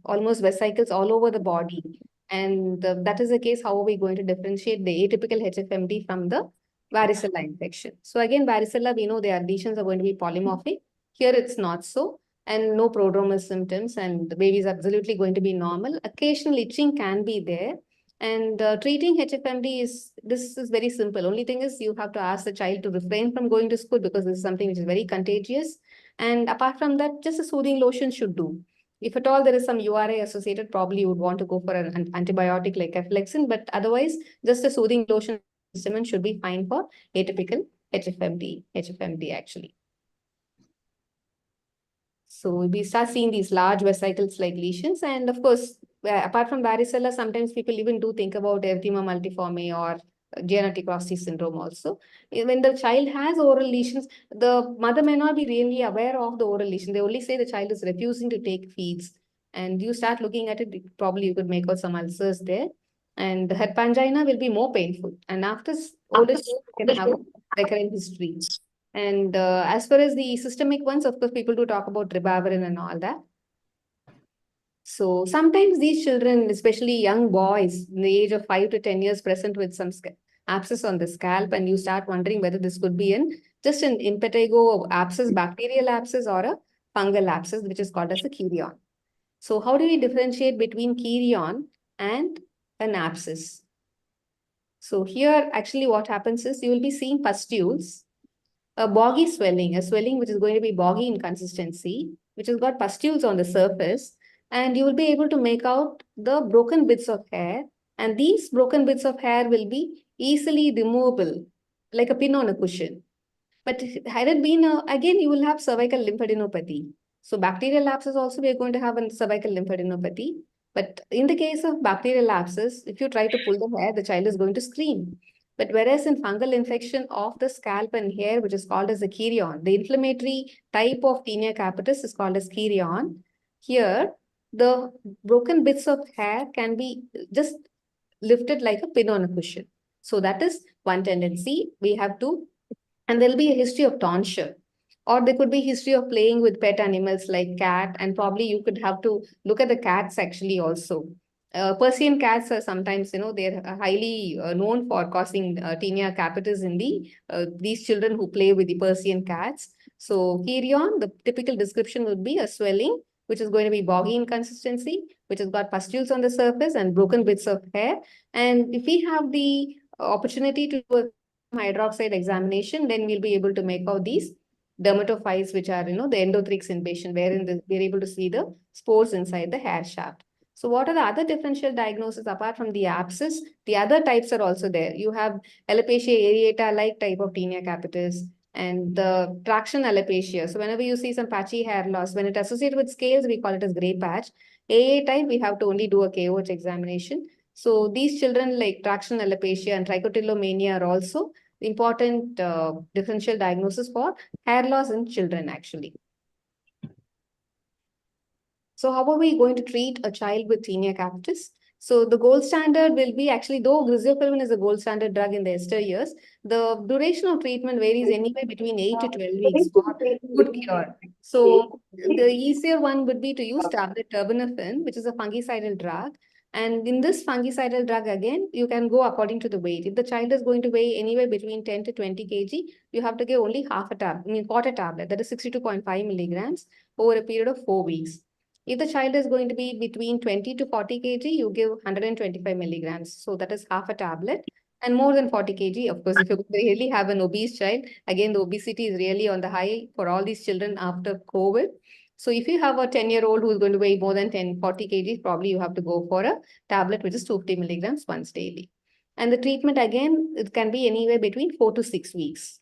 almost vesicles all over the body, and that is the case, how are we going to differentiate the atypical HFMD from the varicella infection? So again, varicella, we know their lesions are going to be polymorphic. Here it's not so, and no prodromal symptoms, and the baby is absolutely going to be normal. Occasional itching can be there. And treating HFMD is very simple. Only thing is you have to ask the child to refrain from going to school, because this is something which is very contagious. And apart from that, just a soothing lotion should do. If at all there is some URA associated, probably you would want to go for an antibiotic like Eflexin, but otherwise just a soothing lotion should be fine for atypical HFMD actually. So we start seeing these large vesicles like lesions. And of course, apart from varicella, sometimes people even do think about erythema multiforme or Giannotti-Crosty syndrome also. When the child has oral lesions, the mother may not be really aware of the oral lesion. They only say the child is refusing to take feeds. And you start looking at it, probably you could make out some ulcers there. And the head pangina will be more painful. And after older children can have recurrent history. And as far as the systemic ones, of course, people do talk about ribavirin and all that. So sometimes these children, especially young boys in the age of 5 to 10 years, present with some abscess on the scalp, and you start wondering whether this could be just an impetigo abscess, bacterial abscess, or a fungal abscess, which is called as a chirion. So how do we differentiate between chirion and an abscess? So here, actually, what happens is you will be seeing pustules, a boggy swelling, a swelling which is going to be boggy in consistency, which has got pustules on the surface, and you will be able to make out the broken bits of hair, and these broken bits of hair will be easily removable, like a pin on a cushion. But had it been, again, you will have cervical lymphadenopathy. So bacterial abscess also, we are going to have a cervical lymphadenopathy. But in the case of bacterial abscess, if you try to pull the hair, the child is going to scream. But whereas in fungal infection of the scalp and hair, which is called as a chirion, the inflammatory type of tinea capitis is called as chirion. Here, the broken bits of hair can be just lifted like a pin on a cushion. So that is one tendency we have to, and there'll be a history of tonsure. Or there could be history of playing with pet animals like cat, and probably you could have to look at the cats actually also. Persian cats are sometimes, they're highly known for causing tinea capitis in these children who play with the Persian cats. So chirion, the typical description would be a swelling, which is going to be boggy in consistency, which has got pustules on the surface and broken bits of hair. And if we have the opportunity to do a hydroxide examination, then we'll be able to make out these dermatophytes, which are, the endothrix invasion, wherein we're able to see the spores inside the hair shaft. So what are the other differential diagnoses apart from the abscess? The other types are also there. You have alopecia areata-like type of tinea capitis and the traction alopecia. So whenever you see some patchy hair loss, when it associated with scales, we call it as gray patch. AA type, we have to only do a KOH examination. So these children like traction alopecia and trichotillomania are also important differential diagnosis for hair loss in children actually. So how are we going to treat a child with tinea capitis? So the gold standard will be actually, though griseofulvin is a gold standard drug in the ester years, the duration of treatment varies anywhere between 8 to 12 weeks for good cure. So the easier one would be to use tablet terbinafine, which is a fungicidal drug. And in this fungicidal drug, again, you can go according to the weight. If the child is going to weigh anywhere between 10 to 20 kg, you have to give only quarter tablet, that is 62.5 milligrams over a period of 4 weeks. If the child is going to be between 20 to 40 kg, you give 125 milligrams. So that is half a tablet. And more than 40 kg, of course, if you really have an obese child, again, the obesity is really on the high for all these children after COVID. So if you have a 10-year-old who is going to weigh more than 40 kg, probably you have to go for a tablet, which is 250 milligrams once daily. And the treatment, again, it can be anywhere between 4 to 6 weeks.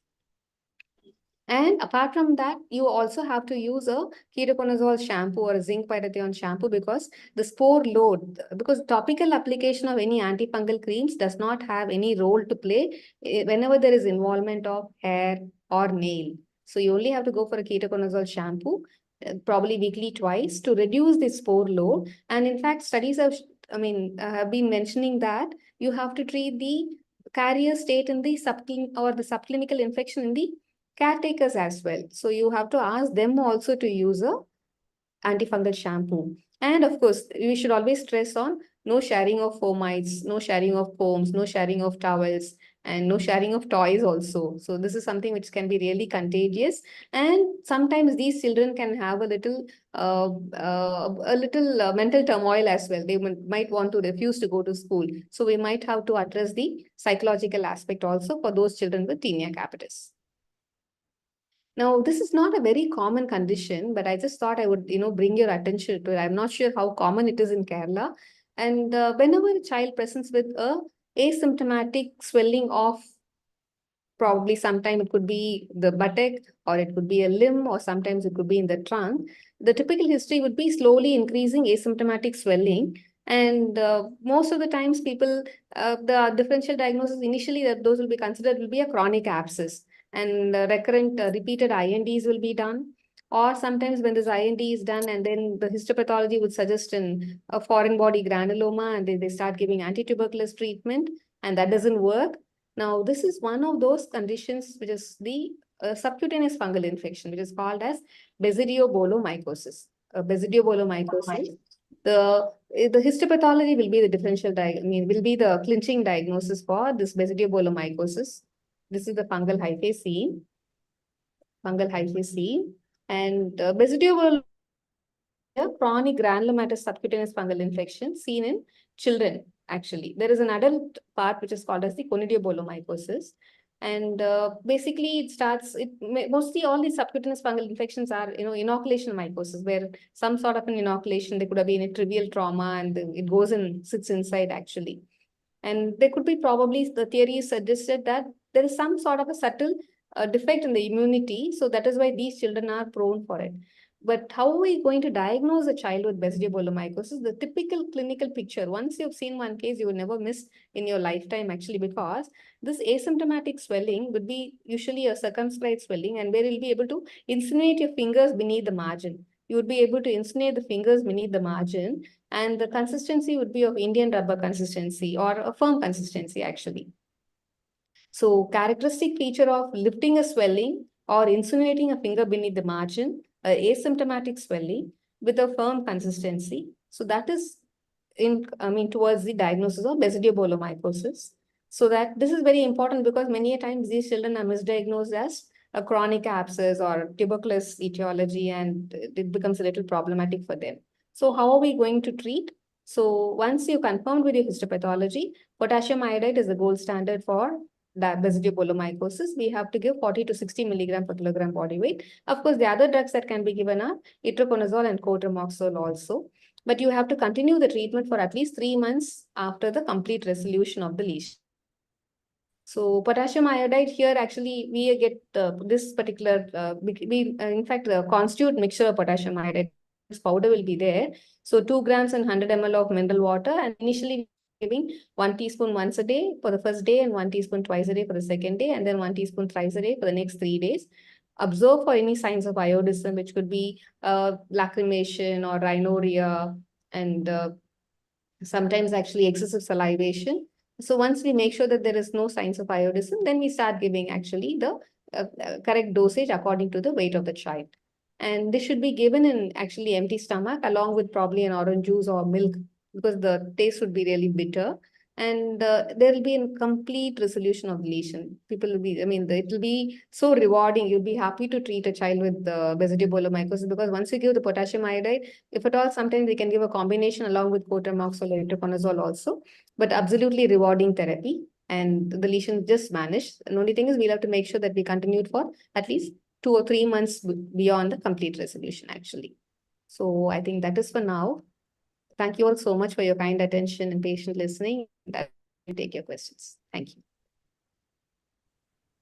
And apart from that, you also have to use a ketoconazole shampoo or a zinc pyrithione shampoo because the spore load, because topical application of any antifungal creams does not have any role to play whenever there is involvement of hair or nail. So you only have to go for a ketoconazole shampoo, probably weekly twice to reduce the spore load. And in fact, studies have, have been mentioning that you have to treat the carrier state in the subclinical infection in the caretakers as well. So you have to ask them also to use a antifungal shampoo. And of course, we should always stress on no sharing of fomites, no sharing of foams, no sharing of towels, and no sharing of toys also. So this is something which can be really contagious. And sometimes these children can have a little mental turmoil as well. They might want to refuse to go to school. So we might have to address the psychological aspect also for those children with tinea capitis. Now, this is not a very common condition, but I just thought I would, bring your attention to it. I'm not sure how common it is in Kerala. And whenever a child presents with a asymptomatic swelling of, probably sometime it could be the buttock or it could be a limb or sometimes it could be in the trunk. the typical history would be slowly increasing asymptomatic swelling. And most of the times people, the differential diagnosis initially that those will be considered will be a chronic abscess, and recurrent repeated INDs will be done. Or sometimes when this IND is done and then the histopathology would suggest in a foreign body granuloma, and they start giving anti-tuberculous treatment, and that doesn't work. Now, this is one of those conditions which is the subcutaneous fungal infection, which is called as Basidiobolomycosis. Basidiobolomycosis. The histopathology will be the differential will be the clinching diagnosis for this Basidiobolomycosis. This is the fungal hyphae seen. And Basidiobolomycosis, chronic granulomatous subcutaneous fungal infection seen in children. Actually, there is an adult part which is called as the conidiobolomycosis. And basically it starts, mostly all these subcutaneous fungal infections are, inoculation mycosis, where some sort of an inoculation, there could have been a trivial trauma and it goes and sits inside actually. And there could be probably, the theory suggested that there is some sort of a subtle defect in the immunity. So that is why these children are prone for it. But how are we going to diagnose a child with Basidiobolomycosis? The typical clinical picture, once you've seen one case, you will never miss in your lifetime actually, because this asymptomatic swelling would be usually a circumscribed swelling, and where you'll be able to insinuate your fingers beneath the margin. You would be able to insinuate the fingers beneath the margin, and the consistency would be of Indian rubber consistency or a firm consistency actually. So characteristic feature of lifting a swelling or insinuating a finger beneath the margin, asymptomatic swelling with a firm consistency. So that is towards the diagnosis of Basidiobolomycosis. So that this is very important, because many a times these children are misdiagnosed as a chronic abscess or tuberculous etiology, and it becomes a little problematic for them. So how are we going to treat? So once you confirmed with your histopathology, potassium iodide is the gold standard for Basidiobolomycosis. We have to give 40 to 60 milligram per kilogram body weight. Of course, the other drugs that can be given are itraconazole and cotrimoxazole also. But you have to continue the treatment for at least 3 months after the complete resolution of the lesion. So potassium iodide here, actually, we get this particular, in fact, the constitute mixture of potassium iodide powder will be there. So 2 grams and 100 ml of mineral water, and initially giving 1 teaspoon once a day for the first day and 1 teaspoon twice a day for the second day, and then 1 teaspoon thrice a day for the next 3 days. Observe for any signs of iodism, which could be lacrimation or rhinorrhea, and sometimes actually excessive salivation. So once we make sure that there is no signs of iodism, then we start giving actually the correct dosage according to the weight of the child. And this should be given in actually empty stomach, along with probably an orange juice or milk, because the taste would be really bitter. And there will be a complete resolution of the lesion. People will be, it will be so rewarding. You'll be happy to treat a child with Basidiobolomycosis, because once you give the potassium iodide, if at all, sometimes they can give a combination along with cotrimoxazole or itraconazole also, but absolutely rewarding therapy, and the lesion just vanished. The only thing is we'll have to make sure that we continue it for at least 2 or 3 months beyond the complete resolution actually. So I think that is for now. Thank you all so much for your kind attention and patient listening. That will take your questions. Thank you.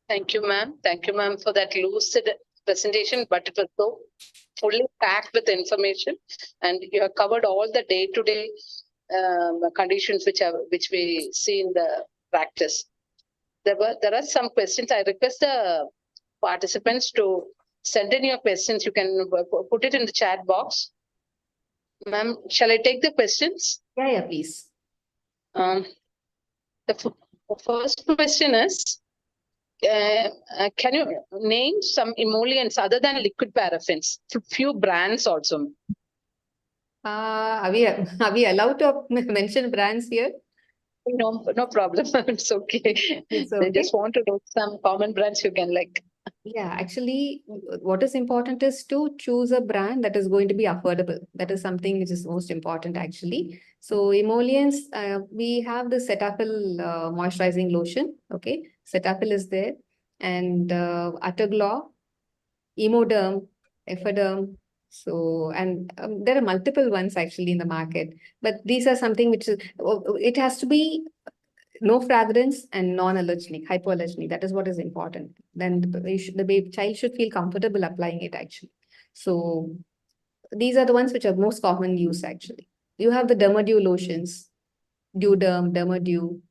Thank you, ma'am. Thank you, ma'am, for that lucid presentation, but it was so fully packed with information, and you have covered all the day-to-day conditions which we see in the practice. There are some questions. I request the participants to send in your questions. You can put it in the chat box. Ma'am, shall I take the questions? Yeah, please. The first question is, can you name some emollients other than liquid paraffins? Few brands also. Are we allowed to mention brands here? No problem. It's okay. It's okay. I just want to know some common brands you can like. Yeah, actually, what is important is to choose a brand that is going to be affordable. That is something which is most important, actually. So emollients, we have the Cetaphil moisturizing lotion. Okay, Cetaphil is there, and Atoglaw, Emoderm, Efferderm. So, and there are multiple ones actually in the market, but these are something which is, it has to be no fragrance and non-allergenic, hypoallergenic. That is what is important. Then the child should feel comfortable applying it actually. So these are the ones which are most common use actually. You have the dermadew lotions, Duderm, Dermadew.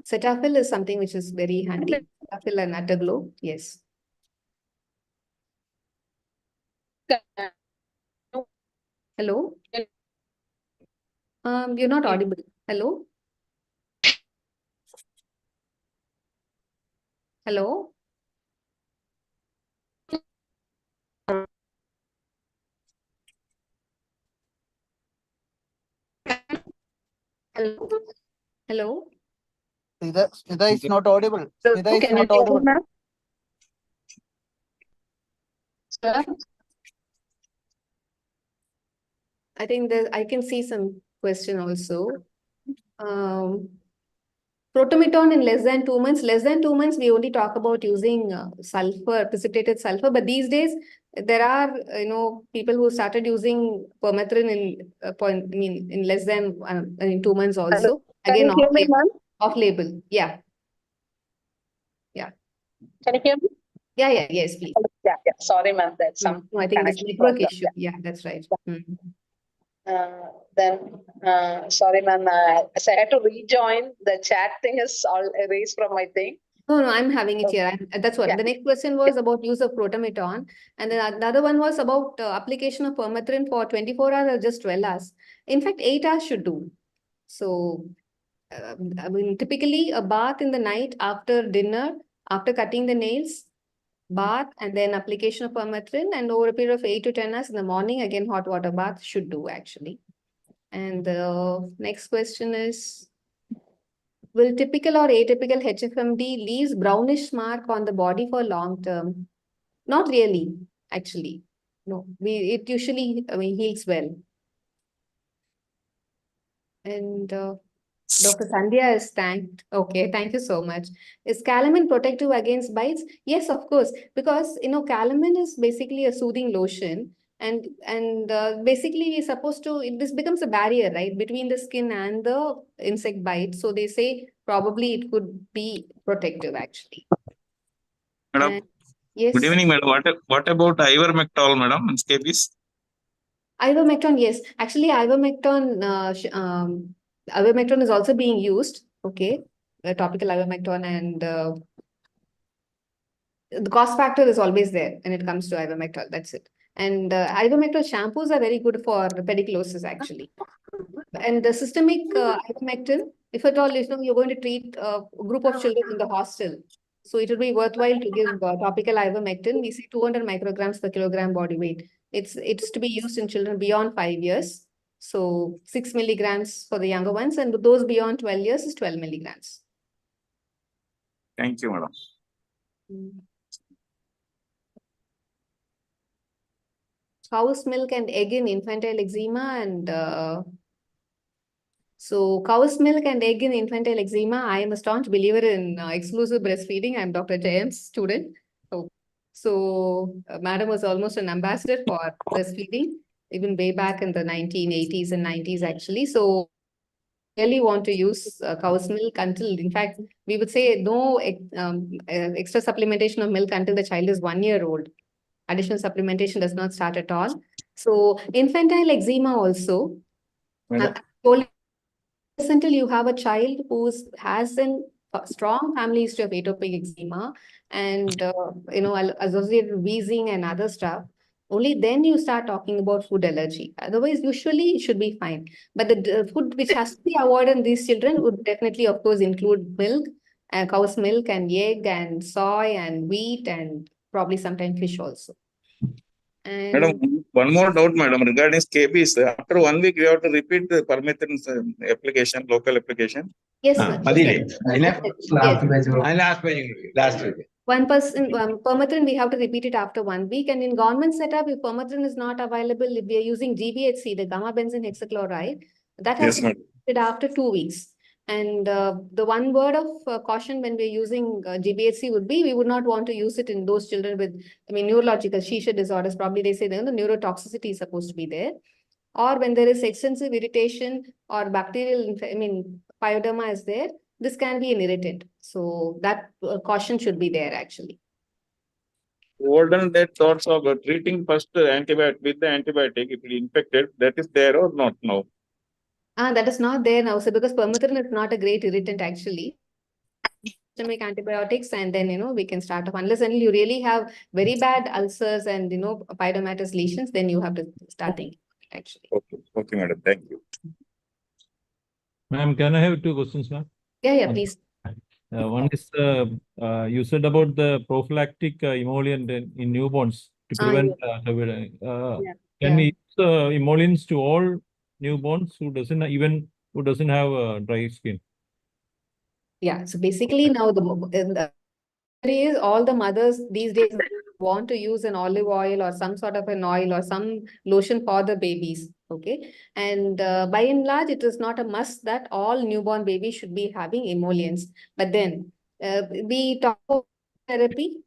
Cetaphil is something which is very handy. Cetaphil and Ataglow, yes. Hello? You're not audible. Hello? Hello? Hello? Hello? Smita is not audible. Smita is Can you not hear me, audible. ma'am? Sir? I think I can see some question also. Protometon in less than 2 months. Less than 2 months, we only talk about using sulfur, precipitated sulfur. But these days, there are people who started using permethrin in less than in 2 months also. Hello. Again, Can you hear me, ma'am? off label. Yeah. Can you hear me? Yeah. Yes, please. Yeah. Sorry, ma'am. That's some. No, I think this connection network problem. issue. Yeah, that's right. Sorry, ma'am. So I had to rejoin. The chat thing is all erased from my thing. No, I'm having it here. That's what Yeah. the next question was about use of protometon, and then another one was about application of permethrin for 24 hours or just 12 hours. In fact, 8 hours should do. So, I mean, typically a bath in the night after dinner, after cutting the nails, bath, and then application of permethrin, and over a period of 8 to 10 hours in the morning, again, hot water bath should do actually. And the next question is, will typical or atypical HFMD leaves brownish mark on the body for long term? Not really, actually. No, it usually heals well. And Dr. Sandhya is thanked. Okay, thank you so much. Is calamine protective against bites? Yes, of course, because calamine is basically a soothing lotion, and basically we're supposed to. This becomes a barrier, right, between the skin and the insect bite. So they say probably it could be protective actually. Madam, And, yes. good evening, madam. What about ivermectin, madam, and scabies? Ivermectin, yes. Actually, ivermectin is also being used. Okay, topical ivermectin, and the cost factor is always there when it comes to ivermectin. That's it. And ivermectin shampoos are very good for pediculosis actually. And the systemic ivermectin, if at all you're going to treat a group of children in the hostel, so it would be worthwhile to give topical ivermectin. We say 200 micrograms per kilogram body weight. It's to be used in children beyond 5 years. So 6 milligrams for the younger ones, and those beyond 12 years is 12 milligrams. Thank you, madam. Cow's milk and egg in infantile eczema, and so cow's milk and egg in infantile eczema. I am a staunch believer in exclusive breastfeeding. I'm Dr. Jayant's student. So madam was almost an ambassador for breastfeeding, even way back in the 1980s and 90s actually. So really want to use cow's milk until, in fact, we would say no extra supplementation of milk until the child is 1 year old. Additional supplementation does not start at all. So infantile eczema also, until you have a child who has a strong family history of atopic eczema and associated wheezing and other stuff, only then you start talking about food allergy. Otherwise, usually it should be fine. But the food which has to be avoided in these children would definitely, of course, include milk, cow's milk and egg and soy and wheat and probably sometimes fish also. And Madam, one more doubt, madam, regarding scabies. After 1 week, you have to repeat the permethrin application, local application. yes, Last week. 1% permethrin, we have to repeat it after 1 week. And in government setup, if permethrin is not available, if we are using GBHC, the gamma benzene hexachloride, that has to be repeated after 2 weeks. And the one word of caution when we're using GBHC would be, we would not want to use it in those children with, neurological seizure disorders. Probably they say the neurotoxicity is supposed to be there. Or when there is extensive irritation or bacterial, pyoderma is there, this can be an irritant. So that caution should be there actually. olden day thoughts of treating first antibiotic with the antibiotic if it infected, that is there or not now? That is not there now. So because permethrin is not a great irritant actually. Systemic antibiotics, and then we can start off, unless until you really have very bad ulcers and pyodermatous lesions, then you have to start thinking actually. Okay, madam. Thank you. Ma'am, can I have two questions, ma'am? Yeah, please. One is you said about the prophylactic emollient in newborns to prevent can we use emollients to all newborns who doesn't have dry skin? Yeah, so basically now is all the mothers these days want to use an olive oil or some sort of an oil or some lotion for the babies. Okay. And by and large, it is not a must that all newborn babies should be having emollients. But then we talk about therapy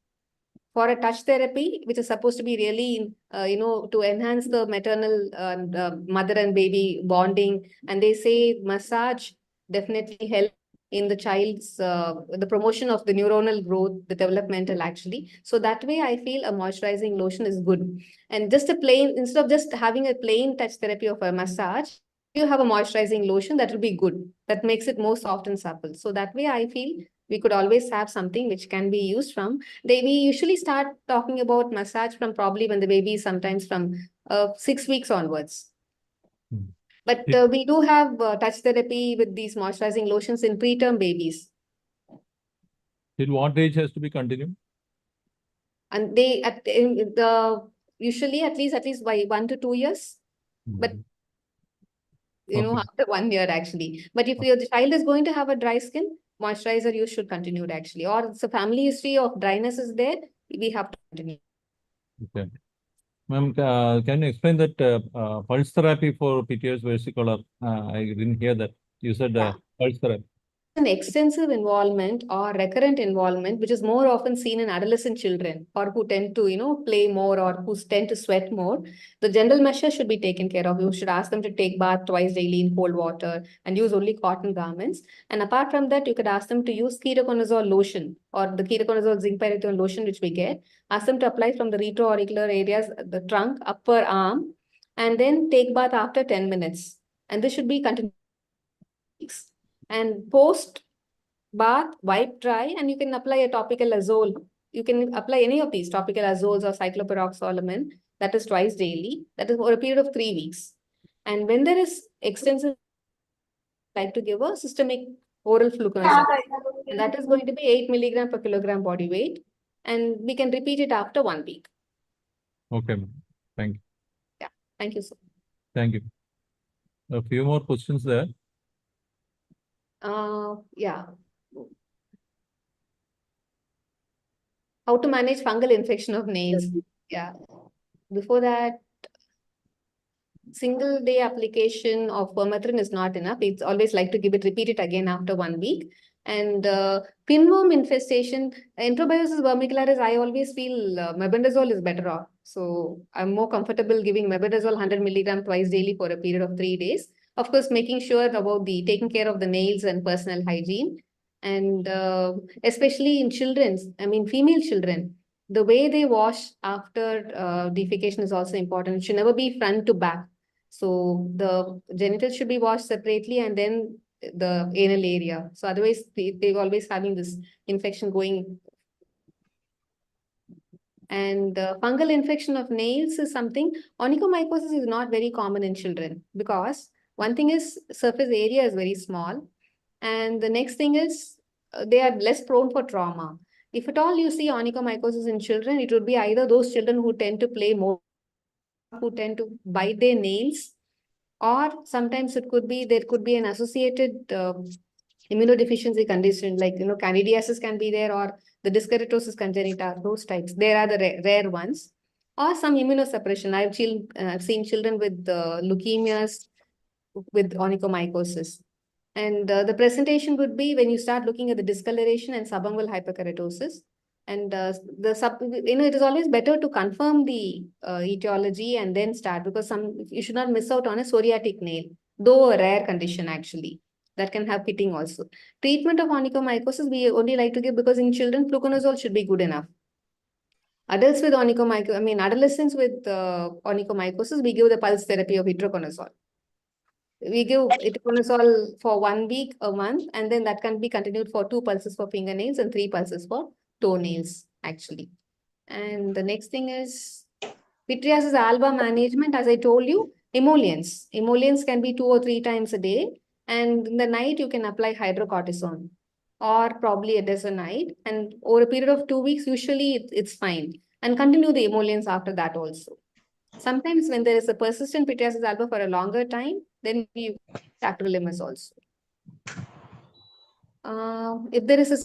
for a touch therapy, which is supposed to be really, to enhance the maternal mother and baby bonding. And they say massage definitely helps in the child's, the promotion of the neuronal growth, the developmental actually. So that way I feel a moisturizing lotion is good. And just a plain, instead of just having a plain touch therapy of a massage, you have a moisturizing lotion, that will be good. That makes it more soft and supple. So that way I feel we could always have something which can be used from. We usually start talking about massage from probably when the baby is sometimes from 6 weeks onwards. But we do have touch therapy with these moisturizing lotions in preterm babies. Till what age has to be continued? And they usually at least by 1 to 2 years. But after 1 year actually. But if the child is going to have a dry skin, moisturizer use should continue actually. Or it's a family history of dryness is there, we have to continue. Okay. Ma'am, can you explain that pulse therapy for PTS versicolor? I didn't hear that. You said pulse therapy. An extensive involvement or recurrent involvement, which is more often seen in adolescent children or who tend to, play more or who tend to sweat more, the general measures should be taken care of. You should ask them to take bath twice daily in cold water and use only cotton garments. And apart from that, you could ask them to use ketoconazole lotion or the ketoconazole zinc pyridine lotion, which we get. Ask them to apply from the retroauricular areas, the trunk, upper arm, and then take bath after 10 minutes. And this should be continued. And post bath, wipe dry, and you can apply a topical azole. You can apply any of these topical azoles or cycloperoxylamine, that is twice daily. That is for a period of 3 weeks. And when there is extensive, like to give a systemic oral fluconazole, and that is going to be 8 milligram per kilogram body weight. And we can repeat it after 1 week. Okay, thank you. Yeah, thank you, sir. Thank you. A few more questions there. Yeah. How to manage fungal infection of nails? Yeah. Before that, single day application of permethrin is not enough. It's always like to repeat it again after 1 week. And pinworm infestation, enterobiosis vermicularis, I always feel mebendazole is better off. So I'm more comfortable giving mebendazole 100 milligram twice daily for a period of 3 days. Of course, making sure about the taking care of the nails and personal hygiene. And especially in female children, the way they wash after defecation is also important. It should never be front to back. So the genitals should be washed separately and then the anal area. So otherwise, they're always having this infection going. And fungal infection of nails is something, onychomycosis is not very common in children because one thing is surface area is very small. And the next thing is they are less prone for trauma. If at all you see onychomycosis in children, it would be either those children who tend to play more, who tend to bite their nails, or sometimes there could be an associated immunodeficiency condition, like candidiasis can be there, or the dyskeratosis congenita, those types. There are the rare ones, or some immunosuppression. I've seen children with leukemias with onychomycosis. And the presentation would be when you start looking at the discoloration and subungual hyperkeratosis. And it is always better to confirm the etiology and then start, because you should not miss out on a psoriatic nail, though a rare condition actually. That can have pitting also. Treatment of onychomycosis, we only like to give because in children, fluconazole should be good enough. Adults with adolescents with onychomycosis, we give the pulse therapy of itraconazole. We give itraconazole for 1 week, a month, and then that can be continued for 2 pulses for fingernails and 3 pulses for toenails, actually. And the next thing is pityriasis alba management. As I told you, emollients. Emollients can be 2 or 3 times a day. And in the night, you can apply hydrocortisone or probably a desonide. And over a period of 2 weeks, usually it's fine. And continue the emollients after that also. Sometimes when there is a persistent pityriasis alba for a longer time, then we tacrolimus also. If there is a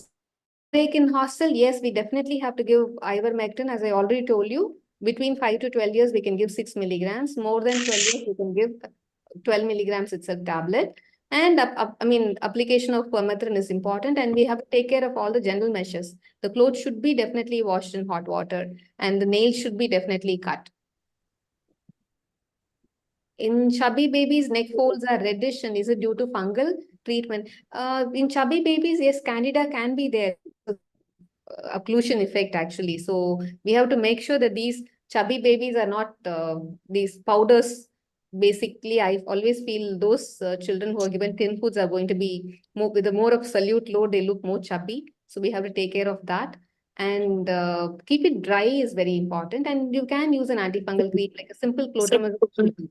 break in hostel, yes, we definitely have to give ivermectin. As I already told you, between 5 to 12 years, we can give 6 milligrams. More than 12 years, we can give 12 milligrams itself tablet. And application of permethrin is important, and we have to take care of all the general measures. The clothes should be definitely washed in hot water, and the nails should be definitely cut. In chubby babies, neck folds are reddish, and is it due to fungal treatment? In chubby babies, yes, candida can be there. Occlusion effect, actually. So we have to make sure that these chubby babies are not these powders. Basically, I always feel those children who are given thin foods are going to be more with a more of solute load. They look more chubby. So we have to take care of that. And keep it dry is very important. And you can use an antifungal cream like a simple clotrimazole,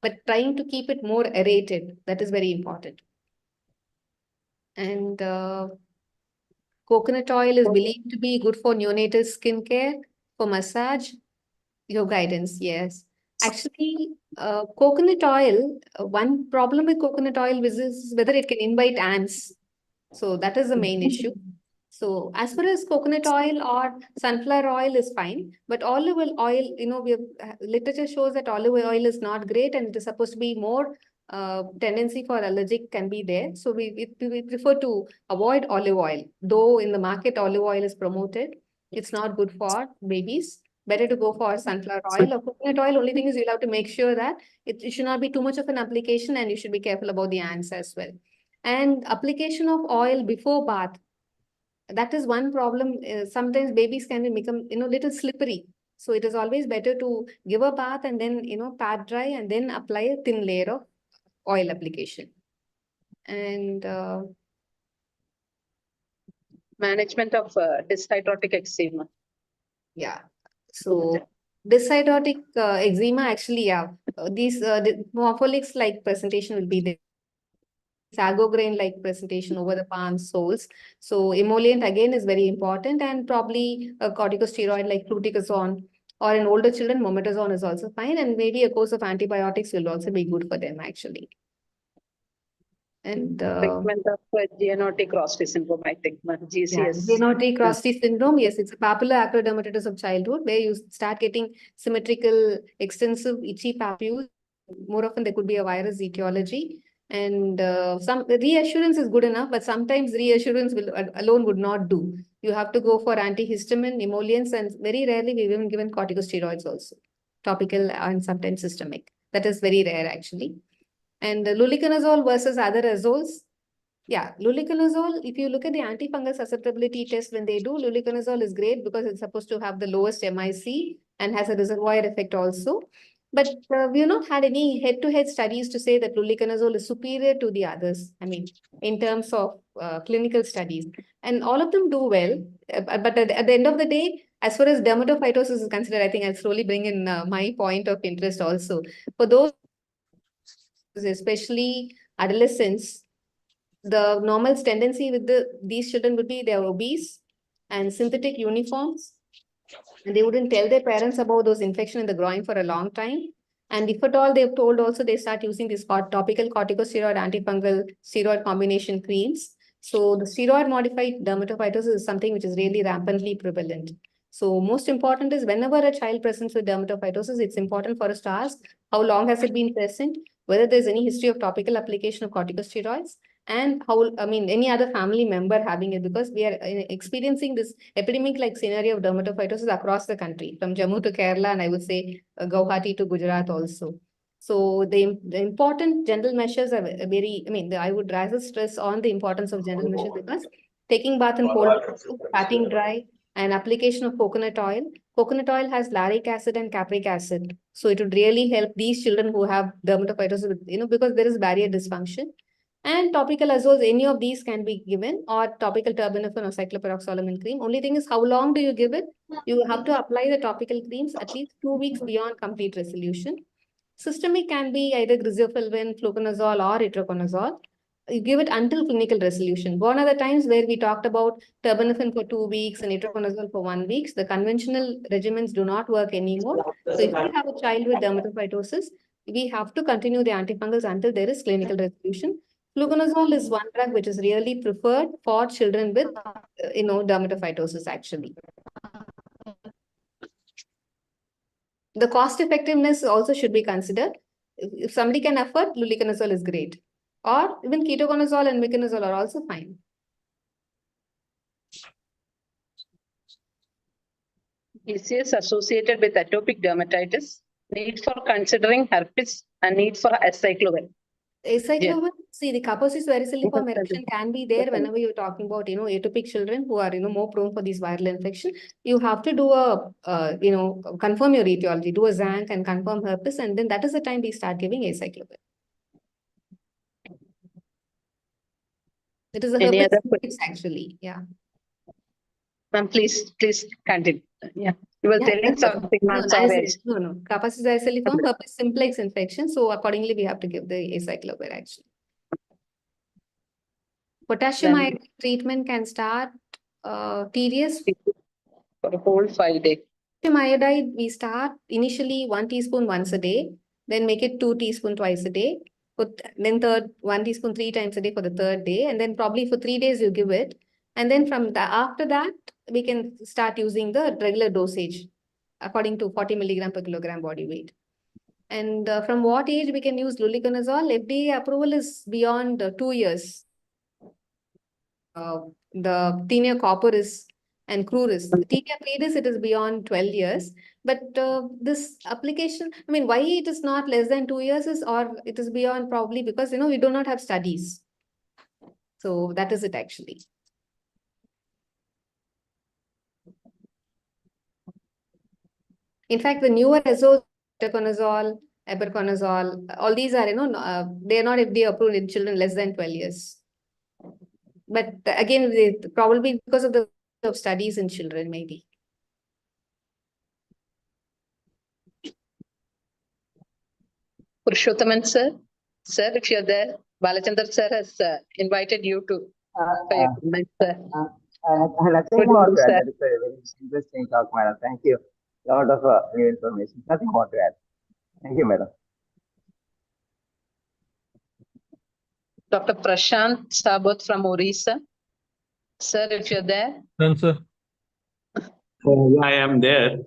but trying to keep it more aerated. That is very important. And coconut oil is believed to be good for neonatal skincare, for massage. Your guidance, yes. Actually, coconut oil, one problem with coconut oil is whether it can invite ants. So that is the main issue. So as far as coconut oil or sunflower oil is fine, but olive oil, literature shows that olive oil is not great, and it is supposed to be more tendency for allergic can be there. So we prefer to avoid olive oil. Though in the market, olive oil is promoted, it's not good for babies. Better to go for sunflower oil or coconut oil. Only thing is you'll have to make sure that it should not be too much of an application, and you should be careful about the ants as well. And application of oil before bath. That is one problem. Sometimes babies can become, little slippery. So it is always better to give a bath and then, pat dry and then apply a thin layer of oil application. And management of dyshydrotic eczema. Yeah. So dyshydrotic eczema, actually, yeah. These morpholix-like presentation will be there. Sago-grain-like presentation over the palms, soles. So emollient again is very important, and probably a corticosteroid like fluticasone, or in older children, mometasone is also fine, and maybe a course of antibiotics will also be good for them, actually. And treatment of Gianotti-Crosty syndrome, I think, GCS. Gianotti-Crosty syndrome, yes, it's a papilla acrodermatitis of childhood where you start getting symmetrical, extensive, itchy papules. More often, there could be a virus etiology. And some reassurance is good enough, but sometimes reassurance alone would not do. You have to go for antihistamine, emollients, and very rarely we've even given corticosteroids also, topical and sometimes systemic. That is very rare, actually. And luliconazole versus other azoles. Yeah, luliconazole, if you look at the antifungal susceptibility test, when they do, luliconazole is great because it's supposed to have the lowest MIC and has a reservoir effect also. But we have not had any head-to-head studies to say that luliconazole is superior to the others. In terms of clinical studies. And all of them do well. But at the end of the day, as far as dermatophytosis is considered, I think I'll slowly bring in my point of interest also. For those, especially adolescents, the normal tendency with these children would be they are obese and synthetic uniforms. And they wouldn't tell their parents about those infections in the groin for a long time. And if at all, they've told also they start using these topical corticosteroid antifungal steroid combination creams. So the steroid modified dermatophytosis is something which is really rampantly prevalent. So most important is whenever a child presents with dermatophytosis, it's important for us to ask how long has it been present, whether there's any history of topical application of corticosteroids, and how, any other family member having it, because we are experiencing this epidemic-like scenario of dermatophytosis across the country, from Jammu to Kerala, and I would say Guwahati to Gujarat also. So the important general measures are very, I would rather stress on the importance of general measures because taking bath in cold, patting dry, and application of coconut oil. Coconut oil has lauric acid and capric acid. So it would really help these children who have dermatophytosis, because there is barrier dysfunction. And topical azoles, any of these can be given, or topical terbinafine or cycloperoxylamine cream. Only thing is, how long do you give it? You have to apply the topical creams at least 2 weeks beyond complete resolution. Systemic can be either griseofulvin, fluconazole, or itraconazole. You give it until clinical resolution. Gone are the times where we talked about terbinafine for 2 weeks and itraconazole for 1 week. The conventional regimens do not work anymore. So if you have a child with dermatophytosis, we have to continue the antifungals until there is clinical resolution. Fluconazole is one drug which is really preferred for children with, dermatophytosis actually. The cost effectiveness also should be considered. If somebody can afford, luliconazole is great. Or even ketoconazole and miconazole are also fine. Disease associated with atopic dermatitis, need for considering herpes and need for acyclovir. Acyclovir, see, the Kaposis varicilliform eruption can be there whenever you're talking about, atopic children who are, more prone for these viral infection. You have to do confirm your etiology, do a ZANC and confirm herpes, and then that is the time we start giving acyclovir. It is a Any herpes other simplex actually, yeah. Ma'am, please continue. Yeah, you were telling something, ma'am. Sorry. No. Kaposis varicilliform herpes simplex infection. So accordingly, we have to give the acyclovir actually. Potassium iodide treatment can start tedious. For a whole 5 days. Potassium iodide, we start initially 1 teaspoon once a day, then make it 2 teaspoons twice a day. Then 1 teaspoon 3 times a day for the 3rd day, and then probably for 3 days you give it. And then after that, we can start using the regular dosage according to 40 milligram per kilogram body weight. And from what age we can use luliconazole? FDA approval is beyond 2 years. The tinea corporis and cruris. Tinea pedis, it is beyond 12 years. But this application, why it is not less than 2 years or it is beyond, probably because, we do not have studies. So that is it actually. In fact, the newer azoles, teconazole, ibuproconazole, all these are, they are not FDA approved in children less than 12 years. But again, probably because of the studies in children, maybe. Purushothaman sir, if you're there, Balachandar sir has invited you to comment, sir. Nothing more to add. That is a very interesting talk, madam. Thank you. A lot of new information. Nothing more to add. Thank you, madam. Dr. Prashant Sabut from Orissa. Sir, if you're there. Sir. I am there.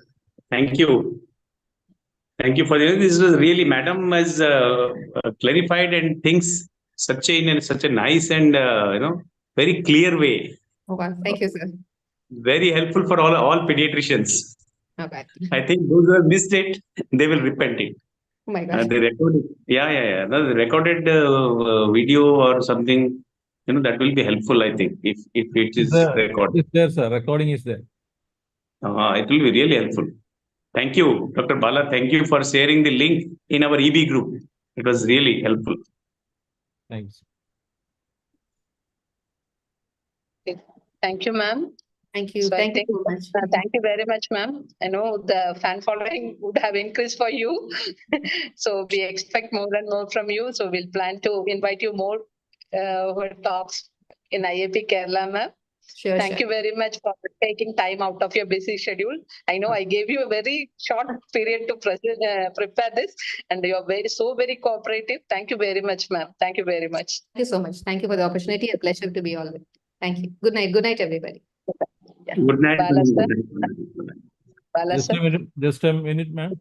Thank you. Thank you for this. This was really, madam has clarified and thinks in such a nice and very clear way. Okay, thank you, sir. Very helpful for all pediatricians. Okay. I think those who have missed it, they will repent it. Oh my gosh. The recorded, No, the recorded video or something, that will be helpful. I think if it is recorded. It's there, sir. Recording is there. It will be really helpful. Thank you, Dr. Bala. Thank you for sharing the link in our EB group. It was really helpful. Thanks. Okay. Thank you, ma'am. Thank you. So thank you so much. Thank you very much, ma'am. I know the fan following would have increased for you. So we expect more and more from you. So we'll plan to invite you more talks in IAP Kerala, ma'am. Sure, Thank you very much for taking time out of your busy schedule. I know I gave you a very short period to prepare this, and you are very cooperative. Thank you very much, ma'am. Thank you very much. Thank you so much. Thank you for the opportunity. A pleasure to be all with you. Thank you. Good night. Good night, everybody. Yeah. Good night. Bala, sir. Bala, Just a minute, ma'am.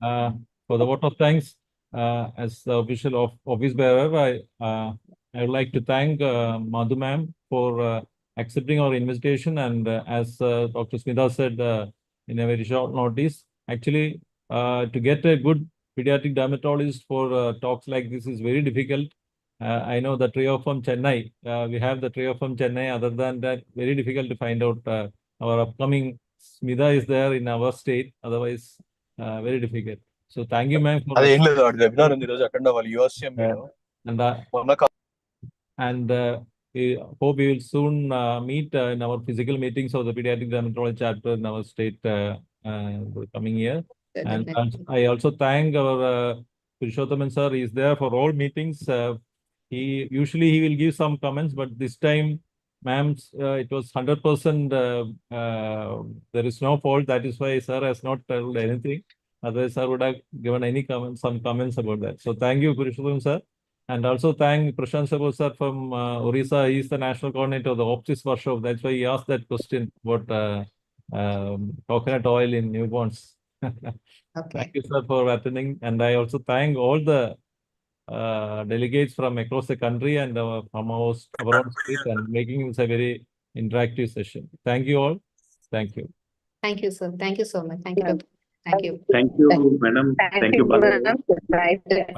For the vote of thanks, as the office bearer, I would like to thank Madhu ma'am for accepting our invitation, and as Dr. Smita said in a very short notice, actually to get a good pediatric dermatologist for talks like this is very difficult. I know the trio from Chennai, we have the trio from Chennai. Other than that, very difficult to find out our upcoming Smita is there in our state. Otherwise, very difficult. So thank you, ma'am, for and we hope we will soon meet in our physical meetings of the Pediatric Dermatology chapter in our state the coming year. And I also thank our Purushothaman sir. He is there for all meetings. He will give some comments, but this time, ma'am, it was 100%. There is no fault. That is why sir has not told anything. Otherwise, sir would have given some comments about that. So thank you, Purushothaman sir. And also thank Prashant Saboo sir from Orissa. He is the national coordinator of the Optis workshop. That's why he asked that question about coconut oil in newborns. Thank you, sir, for attending. And I also thank all the delegates from across the country and from our own state and making this a very interactive session. Thank you all. Thank you. Thank you, sir. Thank you so much. Thank you, Dr. Thank you. Thank you, madam. Thank you, ma'am. Good night.